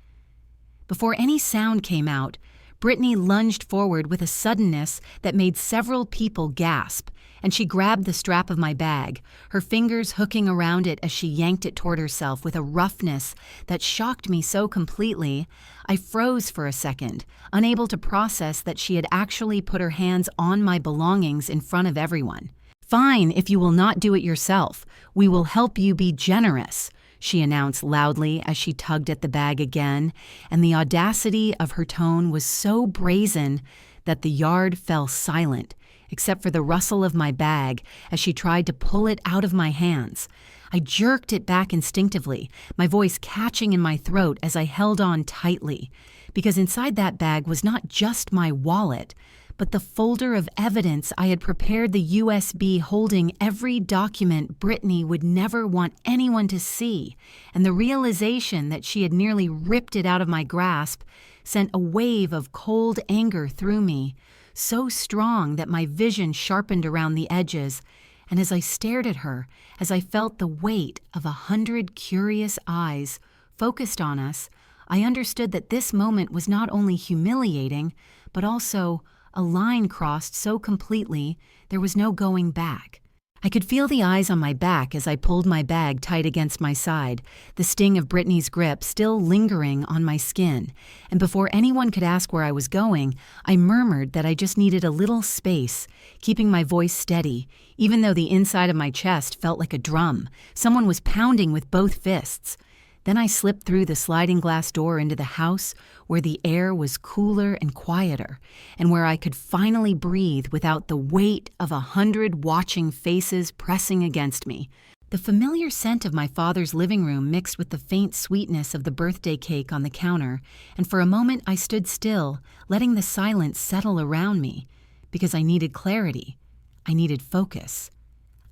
Before any sound came out, Brittany lunged forward with a suddenness that made several people gasp, and she grabbed the strap of my bag, her fingers hooking around it as she yanked it toward herself with a roughness that shocked me so completely, I froze for a second, unable to process that she had actually put her hands on my belongings in front of everyone. "Fine, if you will not do it yourself. We will help you be generous," she announced loudly as she tugged at the bag again, and the audacity of her tone was so brazen that the yard fell silent, except for the rustle of my bag as she tried to pull it out of my hands. I jerked it back instinctively, my voice catching in my throat as I held on tightly, because inside that bag was not just my wallet, but the folder of evidence I had prepared the USB holding every document Brittany would never want anyone to see, and the realization that she had nearly ripped it out of my grasp sent a wave of cold anger through me, so strong that my vision sharpened around the edges, and as I stared at her, as I felt the weight of 100 curious eyes focused on us, I understood that this moment was not only humiliating, but also a line crossed so completely there was no going back. I could feel the eyes on my back as I pulled my bag tight against my side, the sting of Brittany's grip still lingering on my skin, and before anyone could ask where I was going, I murmured that I just needed a little space, keeping my voice steady, even though the inside of my chest felt like a drum. Someone was pounding with both fists. Then I slipped through the sliding glass door into the house where the air was cooler and quieter, and where I could finally breathe without the weight of 100 watching faces pressing against me. The familiar scent of my father's living room mixed with the faint sweetness of the birthday cake on the counter, and for a moment I stood still, letting the silence settle around me, because I needed clarity. I needed focus.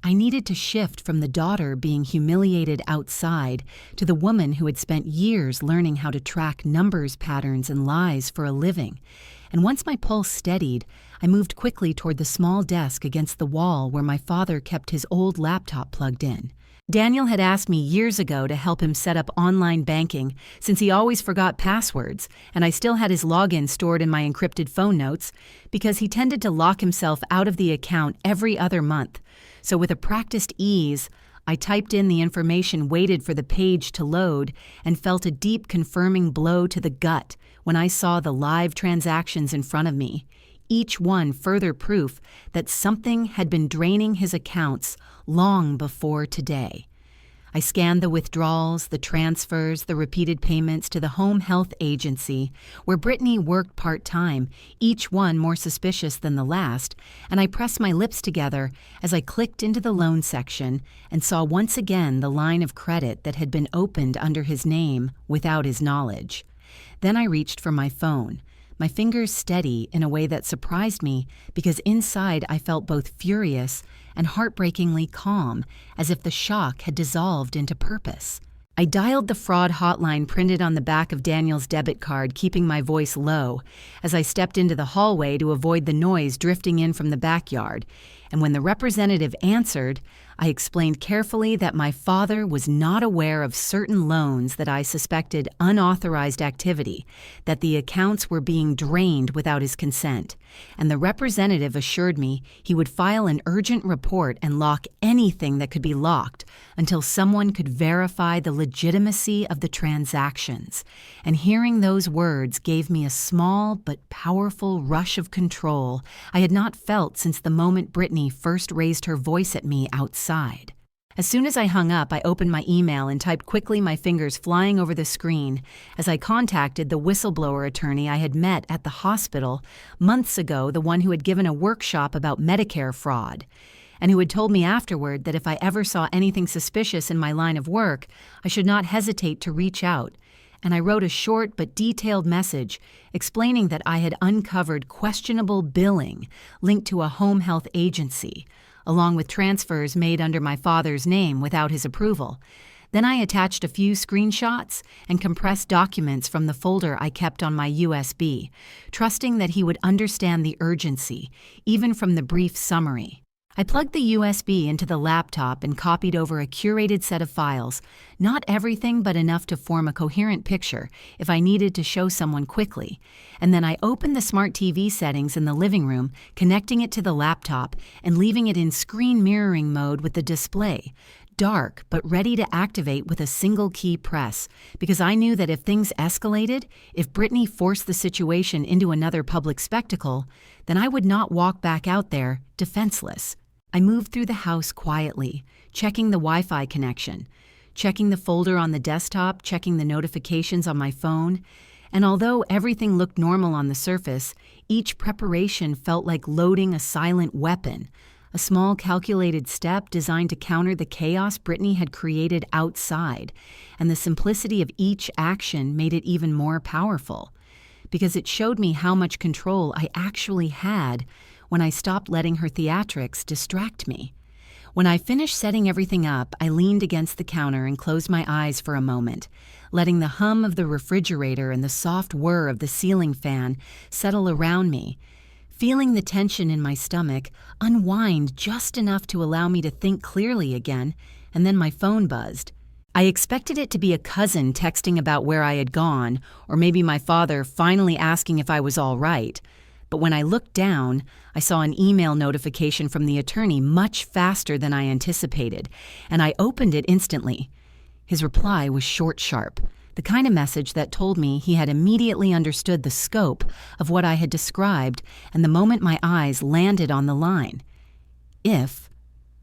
I needed to shift from the daughter being humiliated outside to the woman who had spent years learning how to track numbers patterns and lies for a living. And once my pulse steadied, I moved quickly toward the small desk against the wall where my father kept his old laptop plugged in. Daniel had asked me years ago to help him set up online banking since he always forgot passwords, and I still had his login stored in my encrypted phone notes because he tended to lock himself out of the account every other month. So with a practiced ease, I typed in the information, waited for the page to load, and felt a deep confirming blow to the gut when I saw the live transactions in front of me, each one further proof that something had been draining his accounts long before today. I scanned the withdrawals, the transfers, the repeated payments to the home health agency, where Brittany worked part-time, each one more suspicious than the last, and I pressed my lips together as I clicked into the loan section and saw once again the line of credit that had been opened under his name without his knowledge. Then I reached for my phone, my fingers steady in a way that surprised me because inside I felt both furious and heartbreakingly calm, as if the shock had dissolved into purpose. I dialed the fraud hotline printed on the back of Daniel's debit card, keeping my voice low, as I stepped into the hallway to avoid the noise drifting in from the backyard, and when the representative answered, I explained carefully that my father was not aware of certain loans that I suspected unauthorized activity, that the accounts were being drained without his consent, and the representative assured me he would file an urgent report and lock anything that could be locked until someone could verify the legitimacy of the transactions. And hearing those words gave me a small but powerful rush of control I had not felt since the moment Brittany first raised her voice at me outside. As soon as I hung up, I opened my email and typed quickly, my fingers flying over the screen, as I contacted the whistleblower attorney I had met at the hospital months ago, the one who had given a workshop about Medicare fraud, and who had told me afterward that if I ever saw anything suspicious in my line of work, I should not hesitate to reach out. And I wrote a short but detailed message explaining that I had uncovered questionable billing linked to a home health agency, along with transfers made under my father's name without his approval. Then I attached a few screenshots and compressed documents from the folder I kept on my USB, trusting that he would understand the urgency, even from the brief summary. I plugged the USB into the laptop and copied over a curated set of files, not everything but enough to form a coherent picture if I needed to show someone quickly. And then I opened the smart TV settings in the living room, connecting it to the laptop and leaving it in screen mirroring mode with the display, dark but ready to activate with a single key press, because I knew that if things escalated, if Brittany forced the situation into another public spectacle, then I would not walk back out there defenseless. I moved through the house quietly, checking the Wi-Fi connection, checking the folder on the desktop, checking the notifications on my phone, and although everything looked normal on the surface, each preparation felt like loading a silent weapon, a small calculated step designed to counter the chaos Brittany had created outside, and the simplicity of each action made it even more powerful, because it showed me how much control I actually had when I stopped letting her theatrics distract me. When I finished setting everything up, I leaned against the counter and closed my eyes for a moment, letting the hum of the refrigerator and the soft whir of the ceiling fan settle around me, feeling the tension in my stomach unwind just enough to allow me to think clearly again, and then my phone buzzed. I expected it to be a cousin texting about where I had gone, or maybe my father finally asking if I was all right. But when I looked down, I saw an email notification from the attorney much faster than I anticipated, and I opened it instantly. His reply was short, sharp, the kind of message that told me he had immediately understood the scope of what I had described, and the moment my eyes landed on the line. If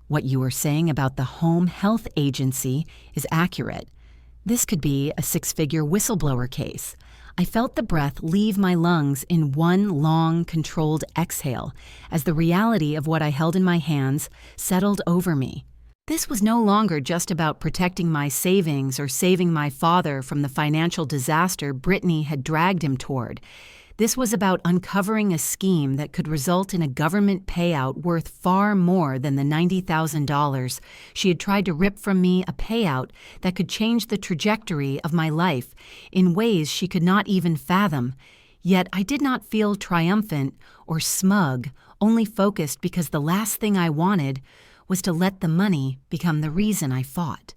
what you were saying about the home health agency is accurate, this could be a six-figure whistleblower case. I felt the breath leave my lungs in one long, controlled exhale as the reality of what I held in my hands settled over me. This was no longer just about protecting my savings or saving my father from the financial disaster Brittany had dragged him toward. This was about uncovering a scheme that could result in a government payout worth far more than the $90,000 she had tried to rip from me, a payout that could change the trajectory of my life in ways she could not even fathom. Yet I did not feel triumphant or smug, only focused, because the last thing I wanted was to let the money become the reason I fought.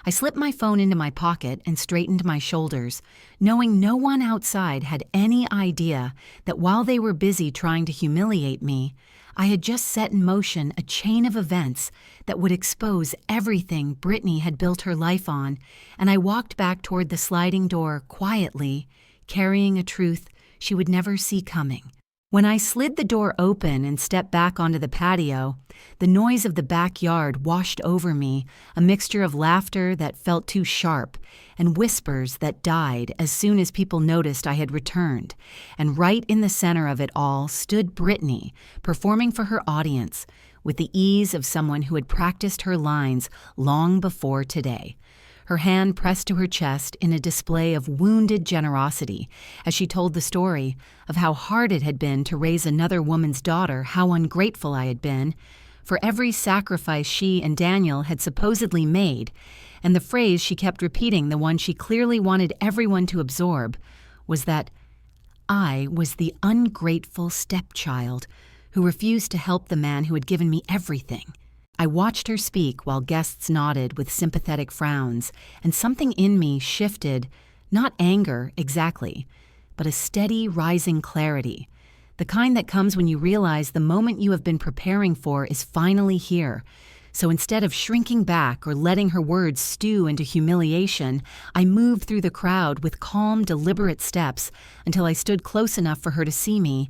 I slipped my phone into my pocket and straightened my shoulders, knowing no one outside had any idea that while they were busy trying to humiliate me, I had just set in motion a chain of events that would expose everything Brittany had built her life on, and I walked back toward the sliding door quietly, carrying a truth she would never see coming. When I slid the door open and stepped back onto the patio, the noise of the backyard washed over me, a mixture of laughter that felt too sharp and whispers that died as soon as people noticed I had returned. And right in the center of it all stood Brittany, performing for her audience with the ease of someone who had practiced her lines long before today. Her hand pressed to her chest in a display of wounded generosity as she told the story of how hard it had been to raise another woman's daughter, how ungrateful I had been for every sacrifice she and Daniel had supposedly made, and the phrase she kept repeating, the one she clearly wanted everyone to absorb, was that I was the ungrateful stepchild who refused to help the man who had given me everything. I watched her speak while guests nodded with sympathetic frowns, and something in me shifted, not anger exactly, but a steady rising clarity, the kind that comes when you realize the moment you have been preparing for is finally here. So instead of shrinking back or letting her words stew into humiliation, I moved through the crowd with calm, deliberate steps until I stood close enough for her to see me,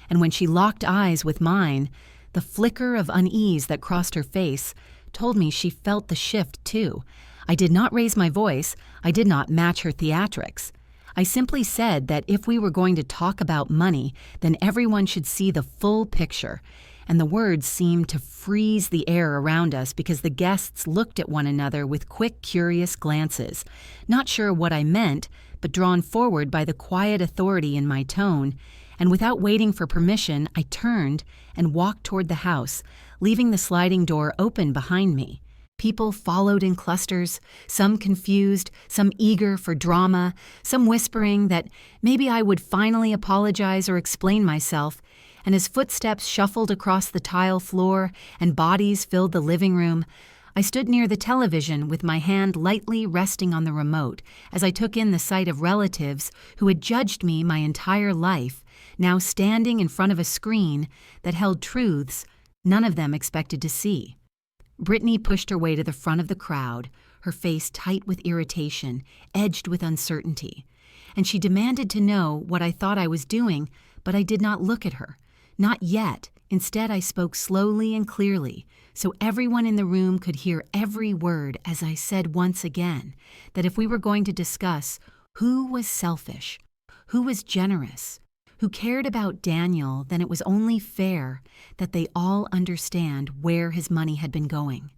and when she locked eyes with mine, the flicker of unease that crossed her face told me she felt the shift too. I did not raise my voice. I did not match her theatrics. I simply said that if we were going to talk about money, then everyone should see the full picture. And the words seemed to freeze the air around us because the guests looked at one another with quick, curious glances, not sure what I meant, but drawn forward by the quiet authority in my tone. And without waiting for permission, I turned and walked toward the house, leaving the sliding door open behind me. People followed in clusters, some confused, some eager for drama, some whispering that maybe I would finally apologize or explain myself. And as footsteps shuffled across the tile floor and bodies filled the living room, I stood near the television with my hand lightly resting on the remote as I took in the sight of relatives who had judged me my entire life, now standing in front of a screen that held truths none of them expected to see. Brittany pushed her way to the front of the crowd, her face tight with irritation, edged with uncertainty. And she demanded to know what I thought I was doing, but I did not look at her. Not yet. Instead, I spoke slowly and clearly, so everyone in the room could hear every word as I said once again that if we were going to discuss who was selfish, who was generous, who cared about Daniel, then it was only fair that they all understand where his money had been going.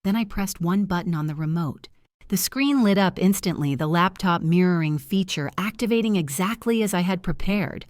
Then I pressed one button on the remote. The screen lit up instantly, the laptop mirroring feature activating exactly as I had prepared.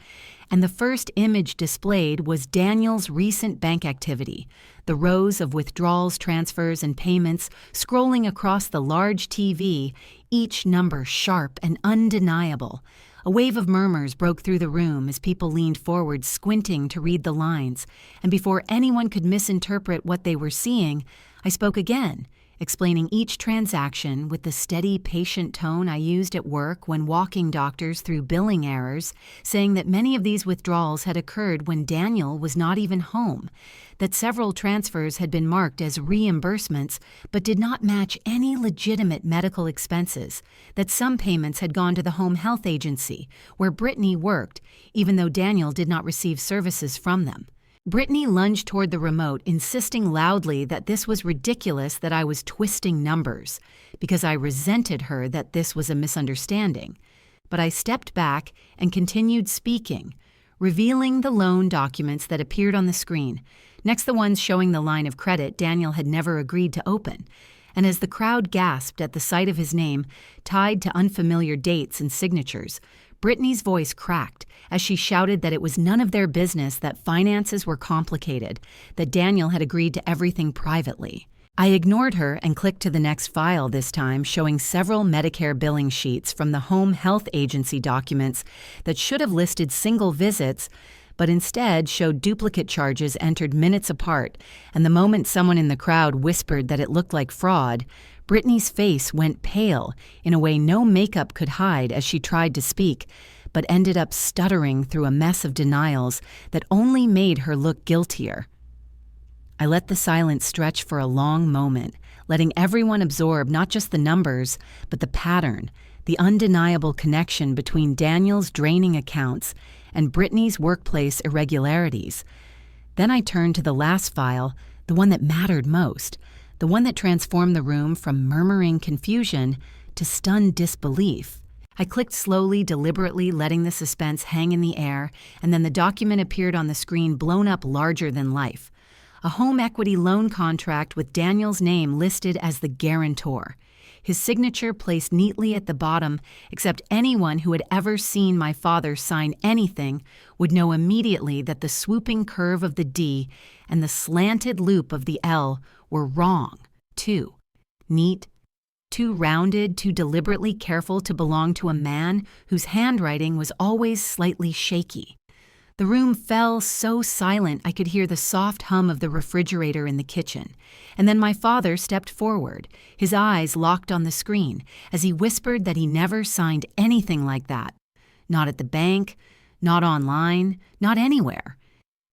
And the first image displayed was Daniel's recent bank activity, the rows of withdrawals, transfers, and payments scrolling across the large TV, each number sharp and undeniable. A wave of murmurs broke through the room as people leaned forward, squinting to read the lines, and before anyone could misinterpret what they were seeing, I spoke again, explaining each transaction with the steady, patient tone I used at work when walking doctors through billing errors, saying that many of these withdrawals had occurred when Daniel was not even home, that several transfers had been marked as reimbursements but did not match any legitimate medical expenses, that some payments had gone to the home health agency, where Brittany worked, even though Daniel did not receive services from them. Brittany lunged toward the remote, insisting loudly that this was ridiculous that I was twisting numbers, because I resented her that this was a misunderstanding. But I stepped back and continued speaking, revealing the loan documents that appeared on the screen, next the ones showing the line of credit Daniel had never agreed to open. And as the crowd gasped at the sight of his name, tied to unfamiliar dates and signatures, Brittany's voice cracked as she shouted that it was none of their business that finances were complicated, that Daniel had agreed to everything privately. I ignored her and clicked to the next file, this time showing several Medicare billing sheets from the home health agency documents that should have listed single visits, but instead showed duplicate charges entered minutes apart, and the moment someone in the crowd whispered that it looked like fraud, Brittany's face went pale in a way no makeup could hide as she tried to speak, but ended up stuttering through a mess of denials that only made her look guiltier. I let the silence stretch for a long moment, letting everyone absorb not just the numbers, but the pattern, the undeniable connection between Daniel's draining accounts and Brittany's workplace irregularities. Then I turned to the last file, the one that mattered most, the one that transformed the room from murmuring confusion to stunned disbelief. I clicked slowly, deliberately, letting the suspense hang in the air, and then the document appeared on the screen, blown up larger than life. A home equity loan contract with Daniel's name listed as the guarantor. His signature placed neatly at the bottom, except anyone who had ever seen my father sign anything would know immediately that the swooping curve of the D and the slanted loop of the L were wrong, too. Neat, too rounded, too deliberately careful to belong to a man whose handwriting was always slightly shaky. The room fell so silent I could hear the soft hum of the refrigerator in the kitchen, and then my father stepped forward, his eyes locked on the screen, as he whispered that he never signed anything like that. Not at the bank, not online, not anywhere.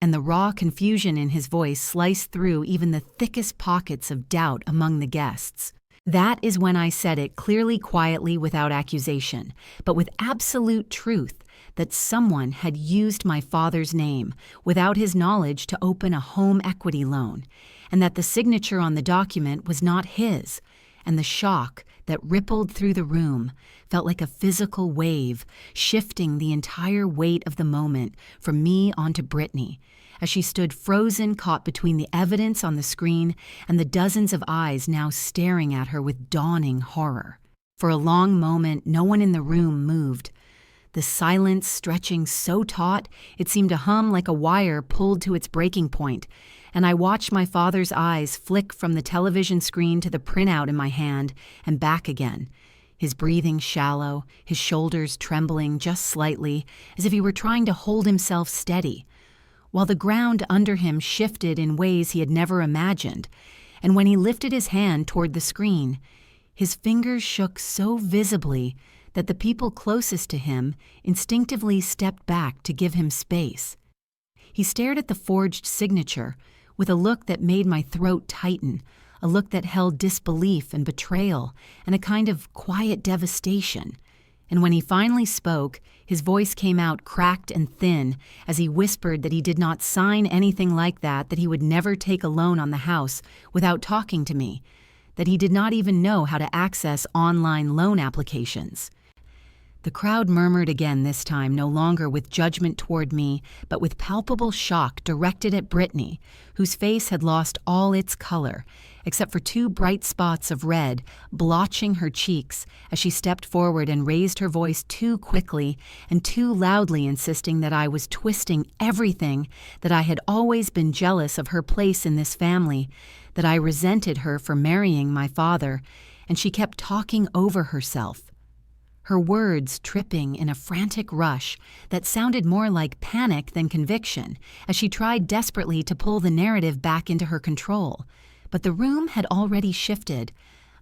And the raw confusion in his voice sliced through even the thickest pockets of doubt among the guests. That is when I said it clearly, quietly, without accusation, but with absolute truth, that someone had used my father's name without his knowledge to open a home equity loan, and that the signature on the document was not his, and the shock that rippled through the room felt like a physical wave, shifting the entire weight of the moment from me onto Brittany, as she stood frozen, caught between the evidence on the screen and the dozens of eyes now staring at her with dawning horror. For a long moment, no one in the room moved, the silence stretching so taut it seemed to hum like a wire pulled to its breaking point, and I watched my father's eyes flick from the television screen to the printout in my hand and back again, his breathing shallow, his shoulders trembling just slightly, as if he were trying to hold himself steady, while the ground under him shifted in ways he had never imagined, and when he lifted his hand toward the screen, his fingers shook so visibly that the people closest to him instinctively stepped back to give him space. He stared at the forged signature with a look that made my throat tighten, a look that held disbelief and betrayal and a kind of quiet devastation. And when he finally spoke, his voice came out cracked and thin as he whispered that he did not sign anything like that he would never take a loan on the house without talking to me, that he did not even know how to access online loan applications. The crowd murmured again this time, no longer with judgment toward me, but with palpable shock directed at Brittany, whose face had lost all its color, except for 2 bright spots of red blotching her cheeks as she stepped forward and raised her voice too quickly and too loudly, insisting that I was twisting everything, that I had always been jealous of her place in this family, that I resented her for marrying my father, and she kept talking over herself, her words tripping in a frantic rush that sounded more like panic than conviction as she tried desperately to pull the narrative back into her control. But the room had already shifted.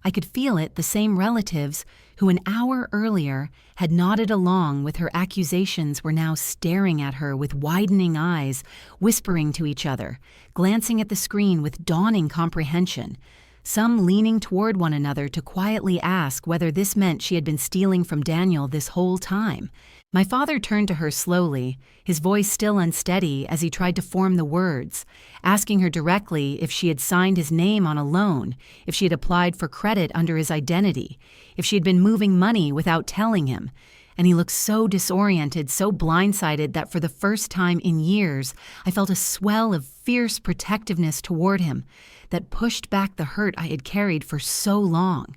I could feel it, the same relatives who an hour earlier had nodded along with her accusations were now staring at her with widening eyes, whispering to each other, glancing at the screen with dawning comprehension, some leaning toward one another to quietly ask whether this meant she had been stealing from Daniel this whole time. My father turned to her slowly, his voice still unsteady as he tried to form the words, asking her directly if she had signed his name on a loan, if she had applied for credit under his identity, if she had been moving money without telling him. And he looked so disoriented, so blindsided that for the first time in years, I felt a swell of fierce protectiveness toward him that pushed back the hurt I had carried for so long.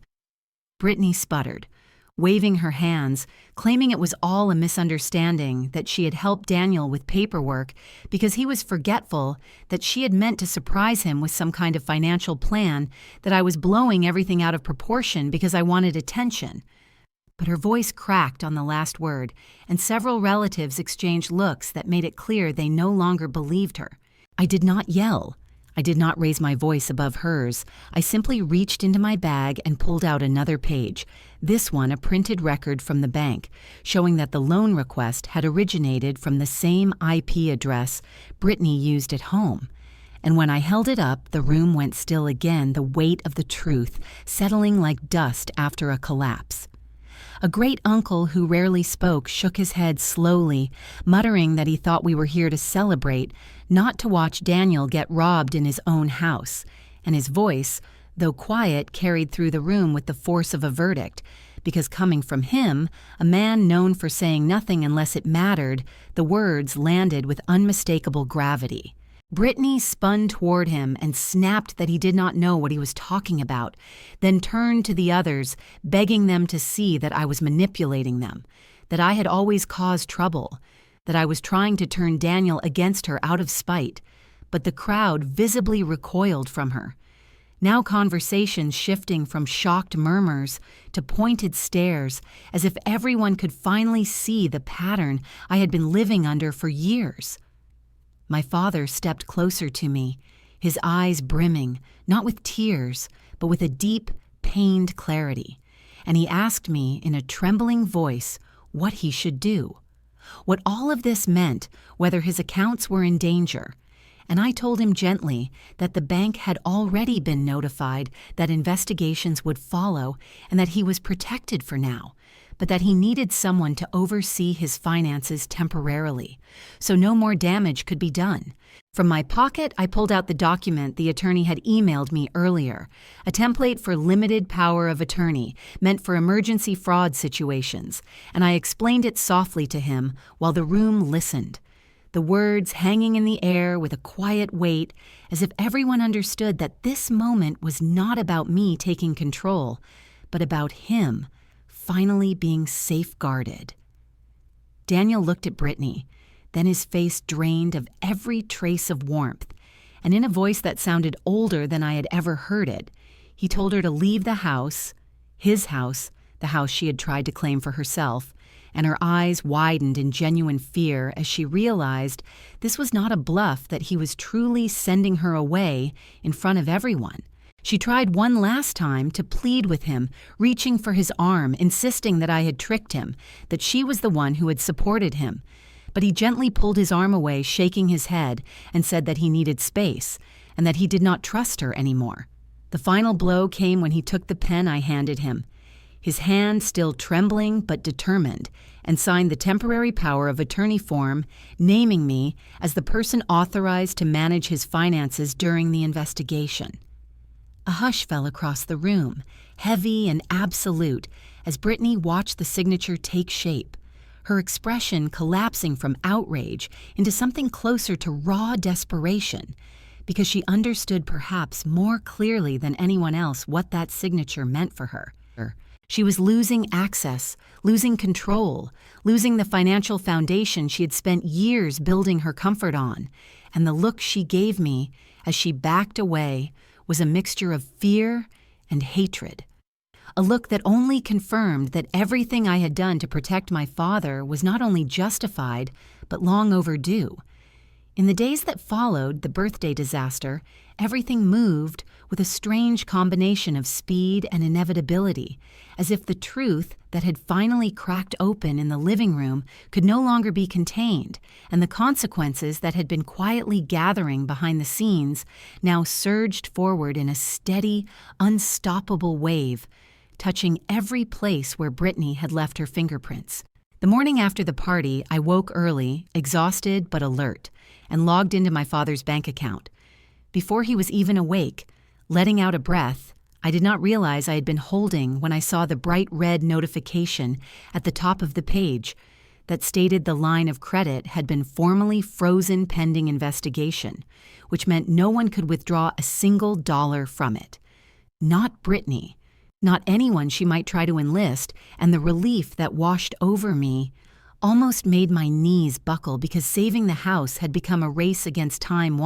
Brittany sputtered, waving her hands, claiming it was all a misunderstanding, that she had helped Daniel with paperwork because he was forgetful, that she had meant to surprise him with some kind of financial plan, that I was blowing everything out of proportion because I wanted attention. But her voice cracked on the last word, and several relatives exchanged looks that made it clear they no longer believed her. I did not yell. I did not raise my voice above hers. I simply reached into my bag and pulled out another page, this one a printed record from the bank, showing that the loan request had originated from the same IP address Brittany used at home. And when I held it up, the room went still again, the weight of the truth settling like dust after a collapse. A great uncle who rarely spoke shook his head slowly, muttering that he thought we were here to celebrate, not to watch Daniel get robbed in his own house, and his voice, though quiet, carried through the room with the force of a verdict, because coming from him, a man known for saying nothing unless it mattered, the words landed with unmistakable gravity. Brittany spun toward him and snapped that he did not know what he was talking about, then turned to the others, begging them to see that I was manipulating them, that I had always caused trouble, that I was trying to turn Daniel against her out of spite. But the crowd visibly recoiled from her. Now conversations shifting from shocked murmurs to pointed stares, as if everyone could finally see the pattern I had been living under for years. My father stepped closer to me, his eyes brimming, not with tears, but with a deep, pained clarity, and he asked me in a trembling voice what he should do, what all of this meant, whether his accounts were in danger, and I told him gently that the bank had already been notified that investigations would follow and that he was protected for now, but that he needed someone to oversee his finances temporarily, so no more damage could be done. From my pocket, I pulled out the document the attorney had emailed me earlier, a template for limited power of attorney meant for emergency fraud situations, and I explained it softly to him while the room listened, the words hanging in the air with a quiet weight, as if everyone understood that this moment was not about me taking control, but about him finally being safeguarded. Daniel looked at Brittany, then his face drained of every trace of warmth, and in a voice that sounded older than I had ever heard it, he told her to leave the house, his house, the house she had tried to claim for herself, and her eyes widened in genuine fear as she realized this was not a bluff, that he was truly sending her away in front of everyone. She tried one last time to plead with him, reaching for his arm, insisting that I had tricked him, that she was the one who had supported him. But he gently pulled his arm away, shaking his head, and said that he needed space, and that he did not trust her anymore. The final blow came when he took the pen I handed him, his hand still trembling but determined, and signed the temporary power of attorney form, naming me as the person authorized to manage his finances during the investigation. A hush fell across the room, heavy and absolute, as Brittany watched the signature take shape, her expression collapsing from outrage into something closer to raw desperation, because she understood perhaps more clearly than anyone else what that signature meant for her. She was losing access, losing control, losing the financial foundation she had spent years building her comfort on, and the look she gave me as she backed away was a mixture of fear and hatred. A look that only confirmed that everything I had done to protect my father was not only justified, but long overdue. In the days that followed the birthday disaster, everything moved with a strange combination of speed and inevitability, as if the truth that had finally cracked open in the living room could no longer be contained, and the consequences that had been quietly gathering behind the scenes now surged forward in a steady, unstoppable wave, touching every place where Brittany had left her fingerprints. The morning after the party, I woke early, exhausted but alert, and logged into my father's bank account. Before he was even awake, letting out a breath, I did not realize I had been holding when I saw the bright red notification at the top of the page that stated the line of credit had been formally frozen pending investigation, which meant no one could withdraw a single dollar from it. Not Brittany, not anyone she might try to enlist, and the relief that washed over me almost made my knees buckle, because saving the house had become a race against time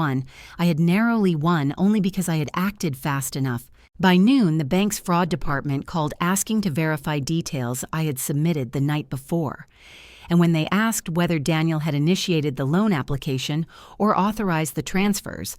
I had narrowly won only because I had acted fast enough. By noon, the bank's fraud department called asking to verify details I had submitted the night before. And when they asked whether Daniel had initiated the loan application or authorized the transfers,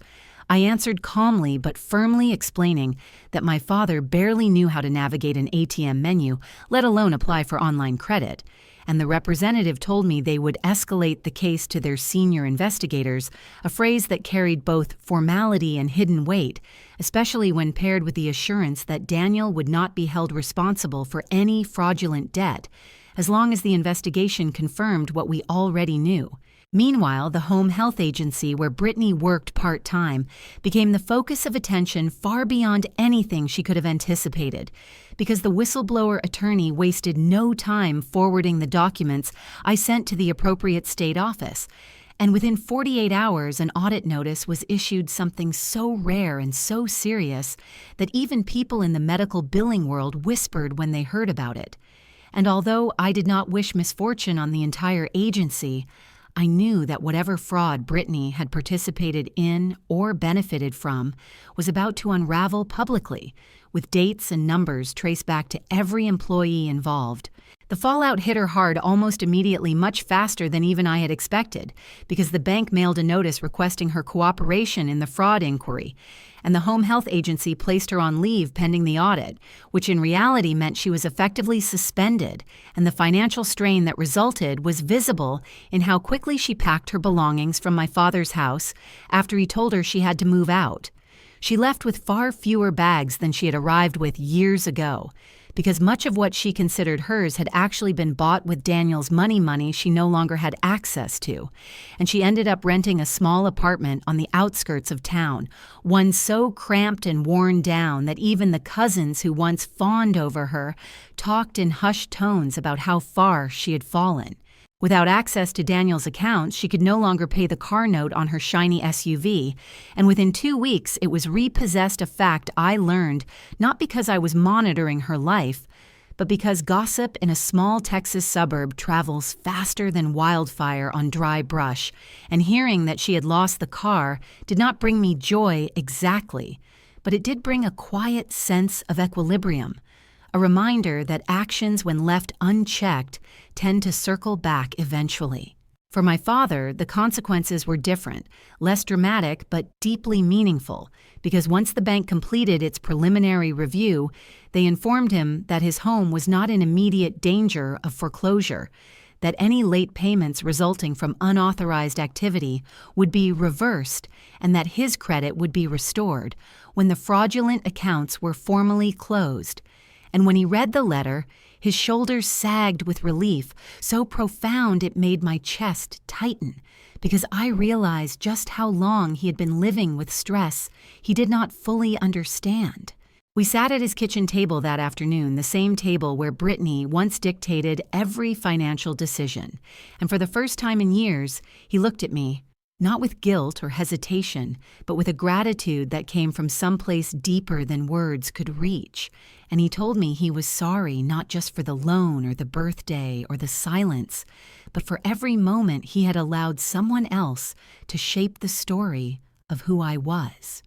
I answered calmly but firmly, explaining that my father barely knew how to navigate an ATM menu, let alone apply for online credit, and the representative told me they would escalate the case to their senior investigators, a phrase that carried both formality and hidden weight, especially when paired with the assurance that Daniel would not be held responsible for any fraudulent debt, as long as the investigation confirmed what we already knew. Meanwhile, the home health agency where Brittany worked part-time became the focus of attention far beyond anything she could have anticipated, because the whistleblower attorney wasted no time forwarding the documents I sent to the appropriate state office, and within 48 hours an audit notice was issued, something so rare and so serious that even people in the medical billing world whispered when they heard about it. And although I did not wish misfortune on the entire agency, I knew that whatever fraud Brittany had participated in or benefited from was about to unravel publicly, with dates and numbers traced back to every employee involved. The fallout hit her hard almost immediately, much faster than even I had expected, because the bank mailed a notice requesting her cooperation in the fraud inquiry, and the home health agency placed her on leave pending the audit, which in reality meant she was effectively suspended, and the financial strain that resulted was visible in how quickly she packed her belongings from my father's house after he told her she had to move out. She left with far fewer bags than she had arrived with years ago, because much of what she considered hers had actually been bought with Daniel's money she no longer had access to, and she ended up renting a small apartment on the outskirts of town, one so cramped and worn down that even the cousins who once fawned over her talked in hushed tones about how far she had fallen. Without access to Daniel's accounts, she could no longer pay the car note on her shiny SUV, and within 2 weeks it was repossessed, a fact I learned not because I was monitoring her life, but because gossip in a small Texas suburb travels faster than wildfire on dry brush, and hearing that she had lost the car did not bring me joy exactly, but it did bring a quiet sense of equilibrium. A reminder that actions, when left unchecked, tend to circle back eventually. For my father, the consequences were different, less dramatic but deeply meaningful, because once the bank completed its preliminary review, they informed him that his home was not in immediate danger of foreclosure, that any late payments resulting from unauthorized activity would be reversed, and that his credit would be restored when the fraudulent accounts were formally closed. And when he read the letter, his shoulders sagged with relief, so profound it made my chest tighten, because I realized just how long he had been living with stress he did not fully understand. We sat at his kitchen table that afternoon, the same table where Brittany once dictated every financial decision. And for the first time in years, he looked at me, not with guilt or hesitation, but with a gratitude that came from someplace deeper than words could reach. And he told me he was sorry not just for the loan or the birthday or the silence, but for every moment he had allowed someone else to shape the story of who I was.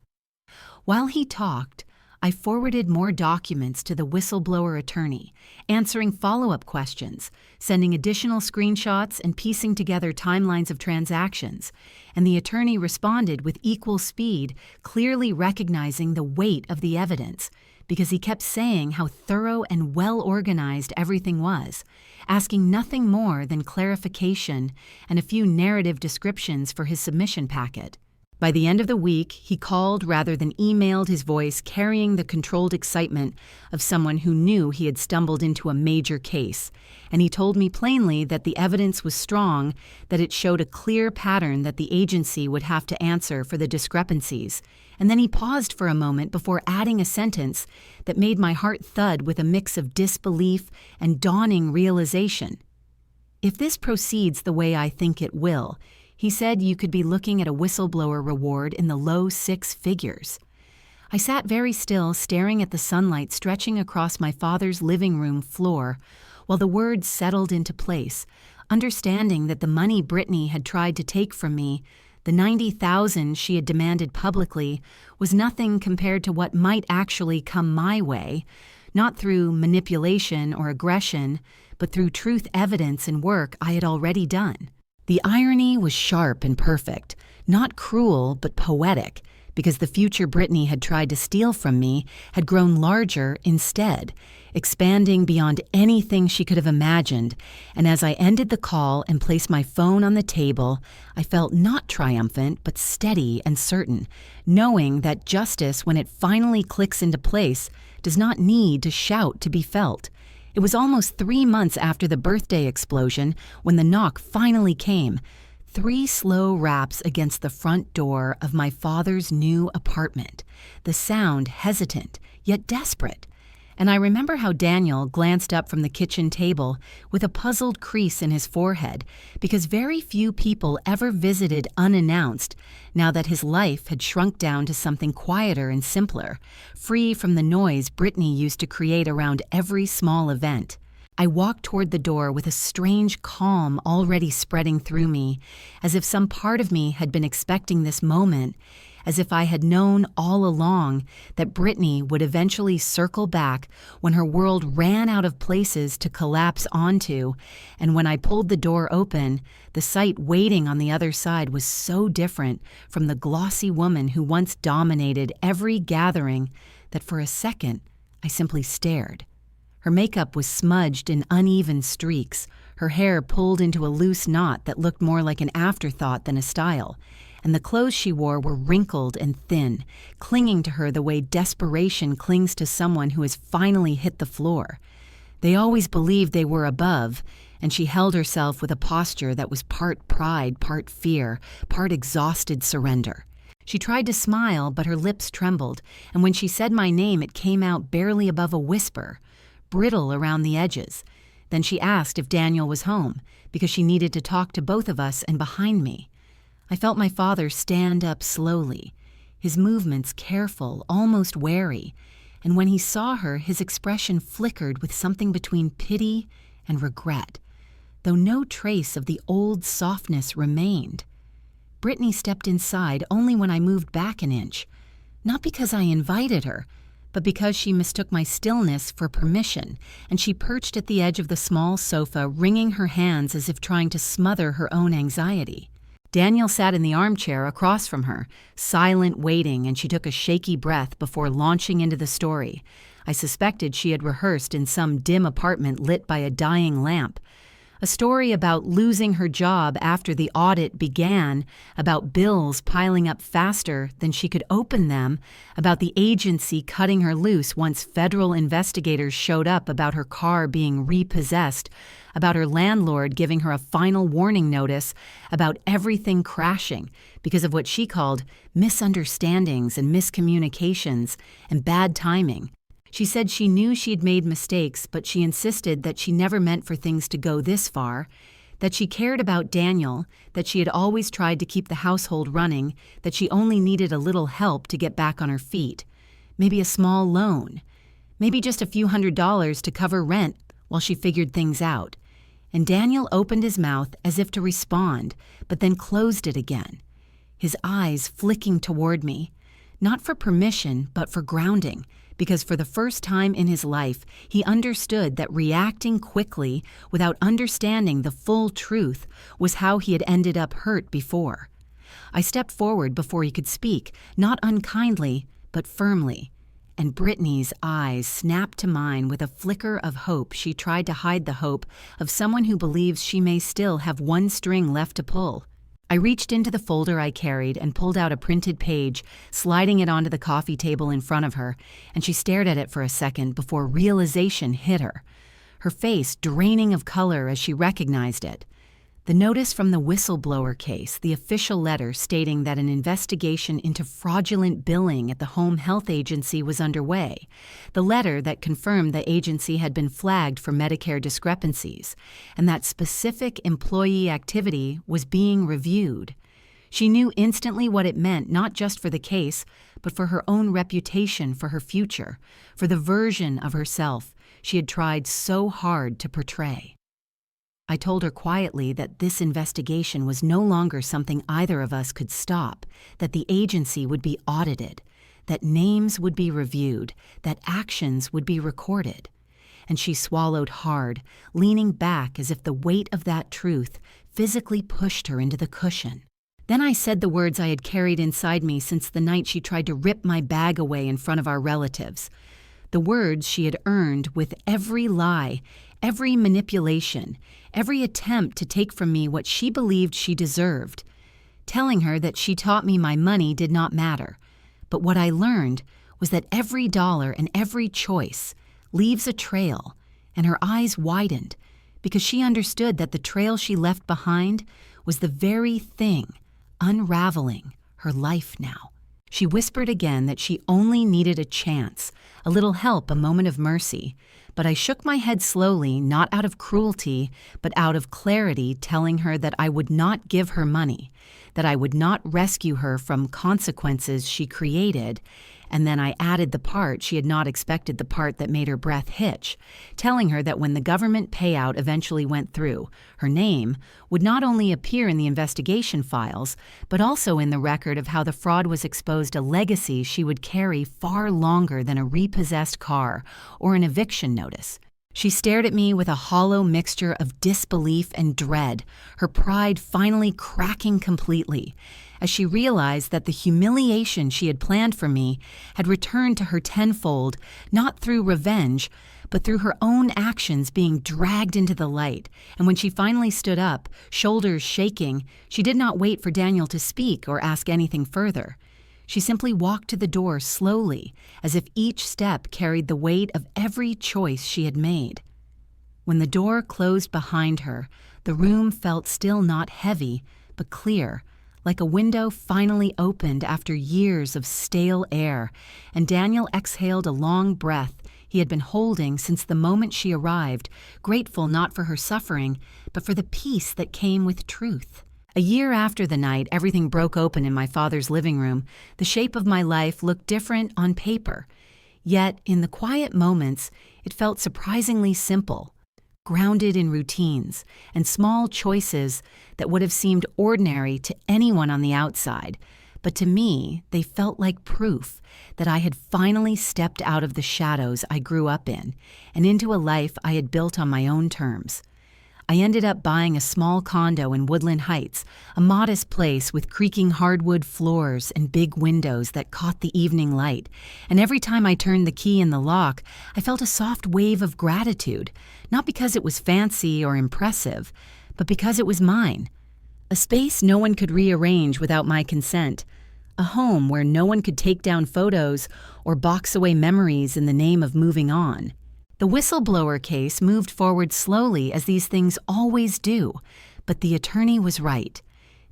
While he talked, I forwarded more documents to the whistleblower attorney, answering follow-up questions, sending additional screenshots, and piecing together timelines of transactions, and the attorney responded with equal speed, clearly recognizing the weight of the evidence, because he kept saying how thorough and well-organized everything was, asking nothing more than clarification and a few narrative descriptions for his submission packet. By the end of the week, he called rather than emailed, his voice carrying the controlled excitement of someone who knew he had stumbled into a major case, and he told me plainly that the evidence was strong, that it showed a clear pattern that the agency would have to answer for the discrepancies, and then he paused for a moment before adding a sentence that made my heart thud with a mix of disbelief and dawning realization. "If this proceeds the way I think it will," he said, "you could be looking at a whistleblower reward in the low 6 figures. I sat very still, staring at the sunlight stretching across my father's living room floor, while the words settled into place, understanding that the money Brittany had tried to take from me, the $90,000 she had demanded publicly, was nothing compared to what might actually come my way, not through manipulation or aggression, but through truth, evidence, and work I had already done. The irony was sharp and perfect, not cruel but poetic, because the future Brittany had tried to steal from me had grown larger instead, expanding beyond anything she could have imagined, and as I ended the call and placed my phone on the table, I felt not triumphant but steady and certain, knowing that justice, when it finally clicks into place, does not need to shout to be felt. It was almost 3 months after the birthday explosion when the knock finally came. 3 slow raps against the front door of my father's new apartment, the sound hesitant, yet desperate. And I remember how Daniel glanced up from the kitchen table with a puzzled crease in his forehead, because very few people ever visited unannounced, now that his life had shrunk down to something quieter and simpler, free from the noise Brittany used to create around every small event. I walked toward the door with a strange calm already spreading through me, as if some part of me had been expecting this moment, as if I had known all along that Brittany would eventually circle back when her world ran out of places to collapse onto, and when I pulled the door open, the sight waiting on the other side was so different from the glossy woman who once dominated every gathering that for a second I simply stared. Her makeup was smudged in uneven streaks, her hair pulled into a loose knot that looked more like an afterthought than a style, and the clothes she wore were wrinkled and thin, clinging to her the way desperation clings to someone who has finally hit the floor. They always believed they were above, and she held herself with a posture that was part pride, part fear, part exhausted surrender. She tried to smile, but her lips trembled, and when she said my name, it came out barely above a whisper, brittle around the edges. Then she asked if Daniel was home, because she needed to talk to both of us and behind me. I felt my father stand up slowly, his movements careful, almost wary, and when he saw her, his expression flickered with something between pity and regret, though no trace of the old softness remained. Brittany stepped inside only when I moved back an inch, not because I invited her, but because she mistook my stillness for permission, and she perched at the edge of the small sofa, wringing her hands as if trying to smother her own anxiety. Daniel sat in the armchair across from her, silent, waiting, and she took a shaky breath before launching into the story. I suspected she had rehearsed in some dim apartment lit by a dying lamp. A story about losing her job after the audit began, about bills piling up faster than she could open them, about the agency cutting her loose once federal investigators showed up, about her car being repossessed, about her landlord giving her a final warning notice, about everything crashing because of what she called misunderstandings and miscommunications and bad timing. She said she knew she had made mistakes, but she insisted that she never meant for things to go this far, that she cared about Daniel, that she had always tried to keep the household running, that she only needed a little help to get back on her feet. Maybe a small loan. Maybe just a few $100s to cover rent while she figured things out. And Daniel opened his mouth as if to respond, but then closed it again, his eyes flicking toward me, not for permission, but for grounding, because for the first time in his life, he understood that reacting quickly without understanding the full truth was how he had ended up hurt before. I stepped forward before he could speak, not unkindly, but firmly, and Brittany's eyes snapped to mine with a flicker of hope. She tried to hide the hope of someone who believes she may still have one string left to pull. I reached into the folder I carried and pulled out a printed page, sliding it onto the coffee table in front of her, and she stared at it for a second before realization hit her, her face draining of color as she recognized it. The notice from the whistleblower case, the official letter stating that an investigation into fraudulent billing at the home health agency was underway, the letter that confirmed the agency had been flagged for Medicare discrepancies, and that specific employee activity was being reviewed. She knew instantly what it meant, not just for the case, but for her own reputation, for her future, for the version of herself she had tried so hard to portray. I told her quietly that this investigation was no longer something either of us could stop, that the agency would be audited, that names would be reviewed, that actions would be recorded. And she swallowed hard, leaning back as if the weight of that truth physically pushed her into the cushion. Then I said the words I had carried inside me since the night she tried to rip my bag away in front of our relatives. The words she had earned with every lie, every manipulation, every attempt to take from me what she believed she deserved, telling her that she taught me my money did not matter. But what I learned was that every dollar and every choice leaves a trail, and her eyes widened because she understood that the trail she left behind was the very thing unraveling her life now. She whispered again that she only needed a chance, a little help, a moment of mercy. But I shook my head slowly, not out of cruelty, but out of clarity, telling her that I would not give her money, that I would not rescue her from consequences she created. And then I added the part she had not expected, the part that made her breath hitch, telling her that when the government payout eventually went through, her name would not only appear in the investigation files, but also in the record of how the fraud was exposed, a legacy she would carry far longer than a repossessed car or an eviction notice. She stared at me with a hollow mixture of disbelief and dread, her pride finally cracking completely, as she realized that the humiliation she had planned for me had returned to her tenfold, not through revenge, but through her own actions being dragged into the light. And when she finally stood up, shoulders shaking, she did not wait for Daniel to speak or ask anything further. She simply walked to the door slowly, as if each step carried the weight of every choice she had made. When the door closed behind her, the room felt still not heavy, but clear, like a window finally opened after years of stale air, and Daniel exhaled a long breath he had been holding since the moment she arrived, grateful not for her suffering, but for the peace that came with truth. A year after the night everything broke open in my father's living room, the shape of my life looked different on paper. Yet, in the quiet moments, it felt surprisingly simple, grounded in routines and small choices that would have seemed ordinary to anyone on the outside. But to me, they felt like proof that I had finally stepped out of the shadows I grew up in and into a life I had built on my own terms. I ended up buying a small condo in Woodland Heights, a modest place with creaking hardwood floors and big windows that caught the evening light. And every time I turned the key in the lock, I felt a soft wave of gratitude, not because it was fancy or impressive, but because it was mine. A space no one could rearrange without my consent. A home where no one could take down photos or box away memories in the name of moving on. The whistleblower case moved forward slowly, as these things always do, but the attorney was right.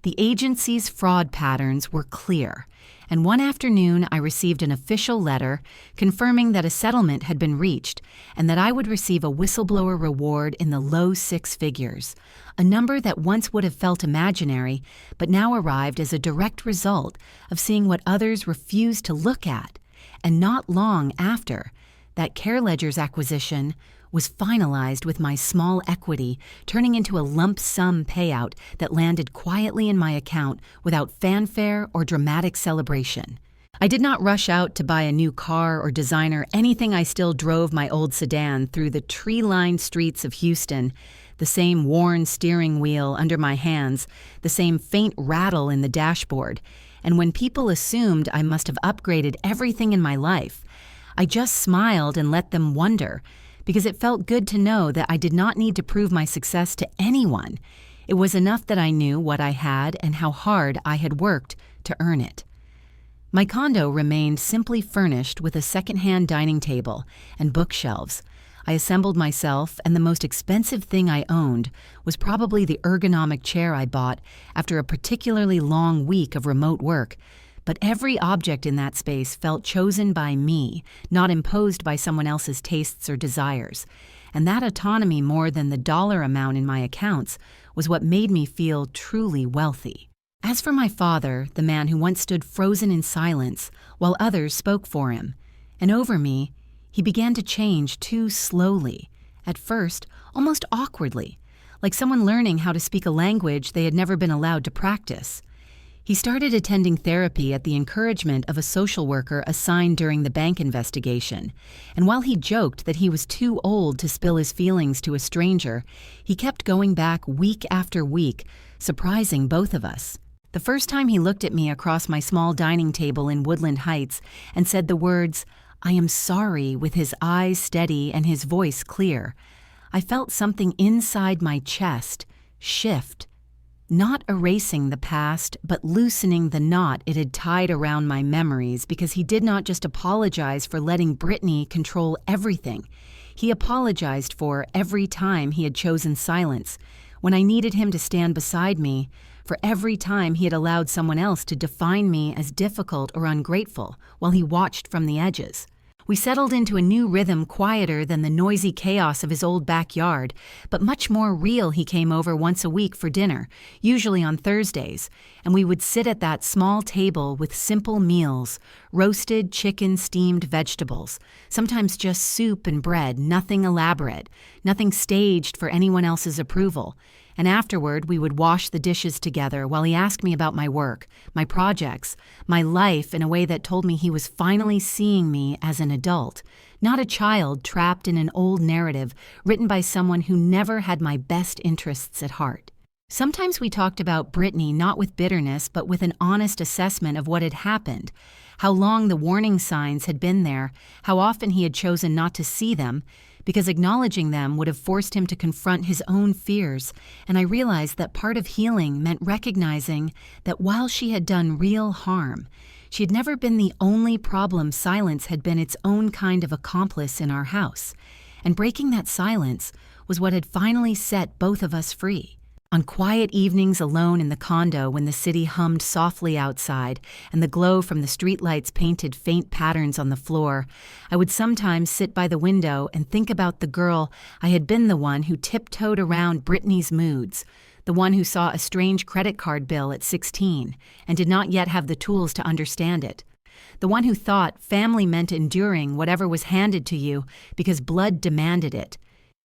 The agency's fraud patterns were clear, and one afternoon I received an official letter confirming that a settlement had been reached and that I would receive a whistleblower reward in the low six figures, a number that once would have felt imaginary but now arrived as a direct result of seeing what others refused to look at. And not long after, that Care Ledger's acquisition was finalized, with my small equity turning into a lump sum payout that landed quietly in my account without fanfare or dramatic celebration. I did not rush out to buy a new car or designer anything. I still drove my old sedan through the tree-lined streets of Houston, the same worn steering wheel under my hands, the same faint rattle in the dashboard. And when people assumed I must have upgraded everything in my life, I just smiled and let them wonder, because it felt good to know that I did not need to prove my success to anyone. It was enough that I knew what I had and how hard I had worked to earn it. My condo remained simply furnished with a second-hand dining table and bookshelves. I assembled myself, and the most expensive thing I owned was probably the ergonomic chair I bought after a particularly long week of remote work. But every object in that space felt chosen by me, not imposed by someone else's tastes or desires. And that autonomy, more than the dollar amount in my accounts, was what made me feel truly wealthy. As for my father, the man who once stood frozen in silence while others spoke for him, and over me, he began to change too slowly, at first almost awkwardly, like someone learning how to speak a language they had never been allowed to practice. He started attending therapy at the encouragement of a social worker assigned during the bank investigation, and while he joked that he was too old to spill his feelings to a stranger, he kept going back week after week, surprising both of us. The first time he looked at me across my small dining table in Woodland Heights and said the words, "I am sorry," with his eyes steady and his voice clear, I felt something inside my chest shift. Not erasing the past, but loosening the knot it had tied around my memories, because he did not just apologize for letting Brittany control everything. He apologized for every time he had chosen silence, when I needed him to stand beside me, for every time he had allowed someone else to define me as difficult or ungrateful while he watched from the edges. We settled into a new rhythm, quieter than the noisy chaos of his old backyard, but much more real. He came over once a week for dinner, usually on Thursdays, and we would sit at that small table with simple meals, roasted chicken, steamed vegetables, sometimes just soup and bread, nothing elaborate, nothing staged for anyone else's approval. and afterward we would wash the dishes together while he asked me about my work, my projects, my life in a way that told me he was finally seeing me as an adult, not a child trapped in an old narrative written by someone who never had my best interests at heart. Sometimes we talked about Brittany not with bitterness but with an honest assessment of what had happened, how long the warning signs had been there, how often he had chosen not to see them, because acknowledging them would have forced him to confront his own fears, and I realized that part of healing meant recognizing that while she had done real harm, she had never been the only problem. Silence had been its own kind of accomplice in our house, and breaking that silence was what had finally set both of us free. On quiet evenings alone in the condo when the city hummed softly outside and the glow from the streetlights painted faint patterns on the floor, I would sometimes sit by the window and think about the girl I had been, the one who tiptoed around Brittany's moods, the one who saw a strange credit card bill at 16 and did not yet have the tools to understand it, the one who thought family meant enduring whatever was handed to you because blood demanded it.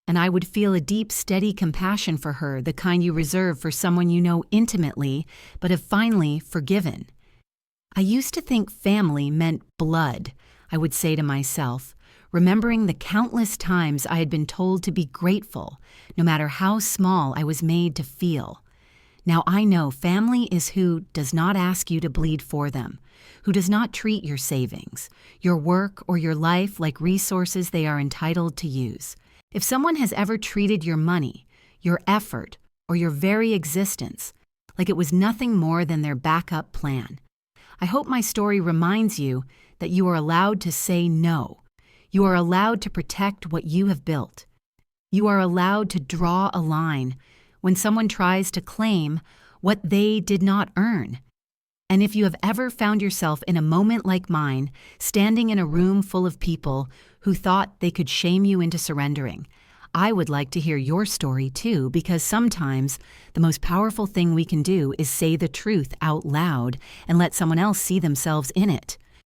And I would feel a deep, steady compassion for her, the kind you reserve for someone you know intimately but have finally forgiven. I used to think family meant blood, I would say to myself, remembering the countless times I had been told to be grateful, no matter how small I was made to feel. Now I know family is who does not ask you to bleed for them, who does not treat your savings, your work, or your life like resources they are entitled to use. If someone has ever treated your money, your effort, or your very existence like it was nothing more than their backup plan, I hope my story reminds you that you are allowed to say no. You are allowed to protect what you have built. You are allowed to draw a line when someone tries to claim what they did not earn. And if you have ever found yourself in a moment like mine, standing in a room full of people who thought they could shame you into surrendering, I would like to hear your story too, because sometimes the most powerful thing we can do is say the truth out loud and let someone else see themselves in it.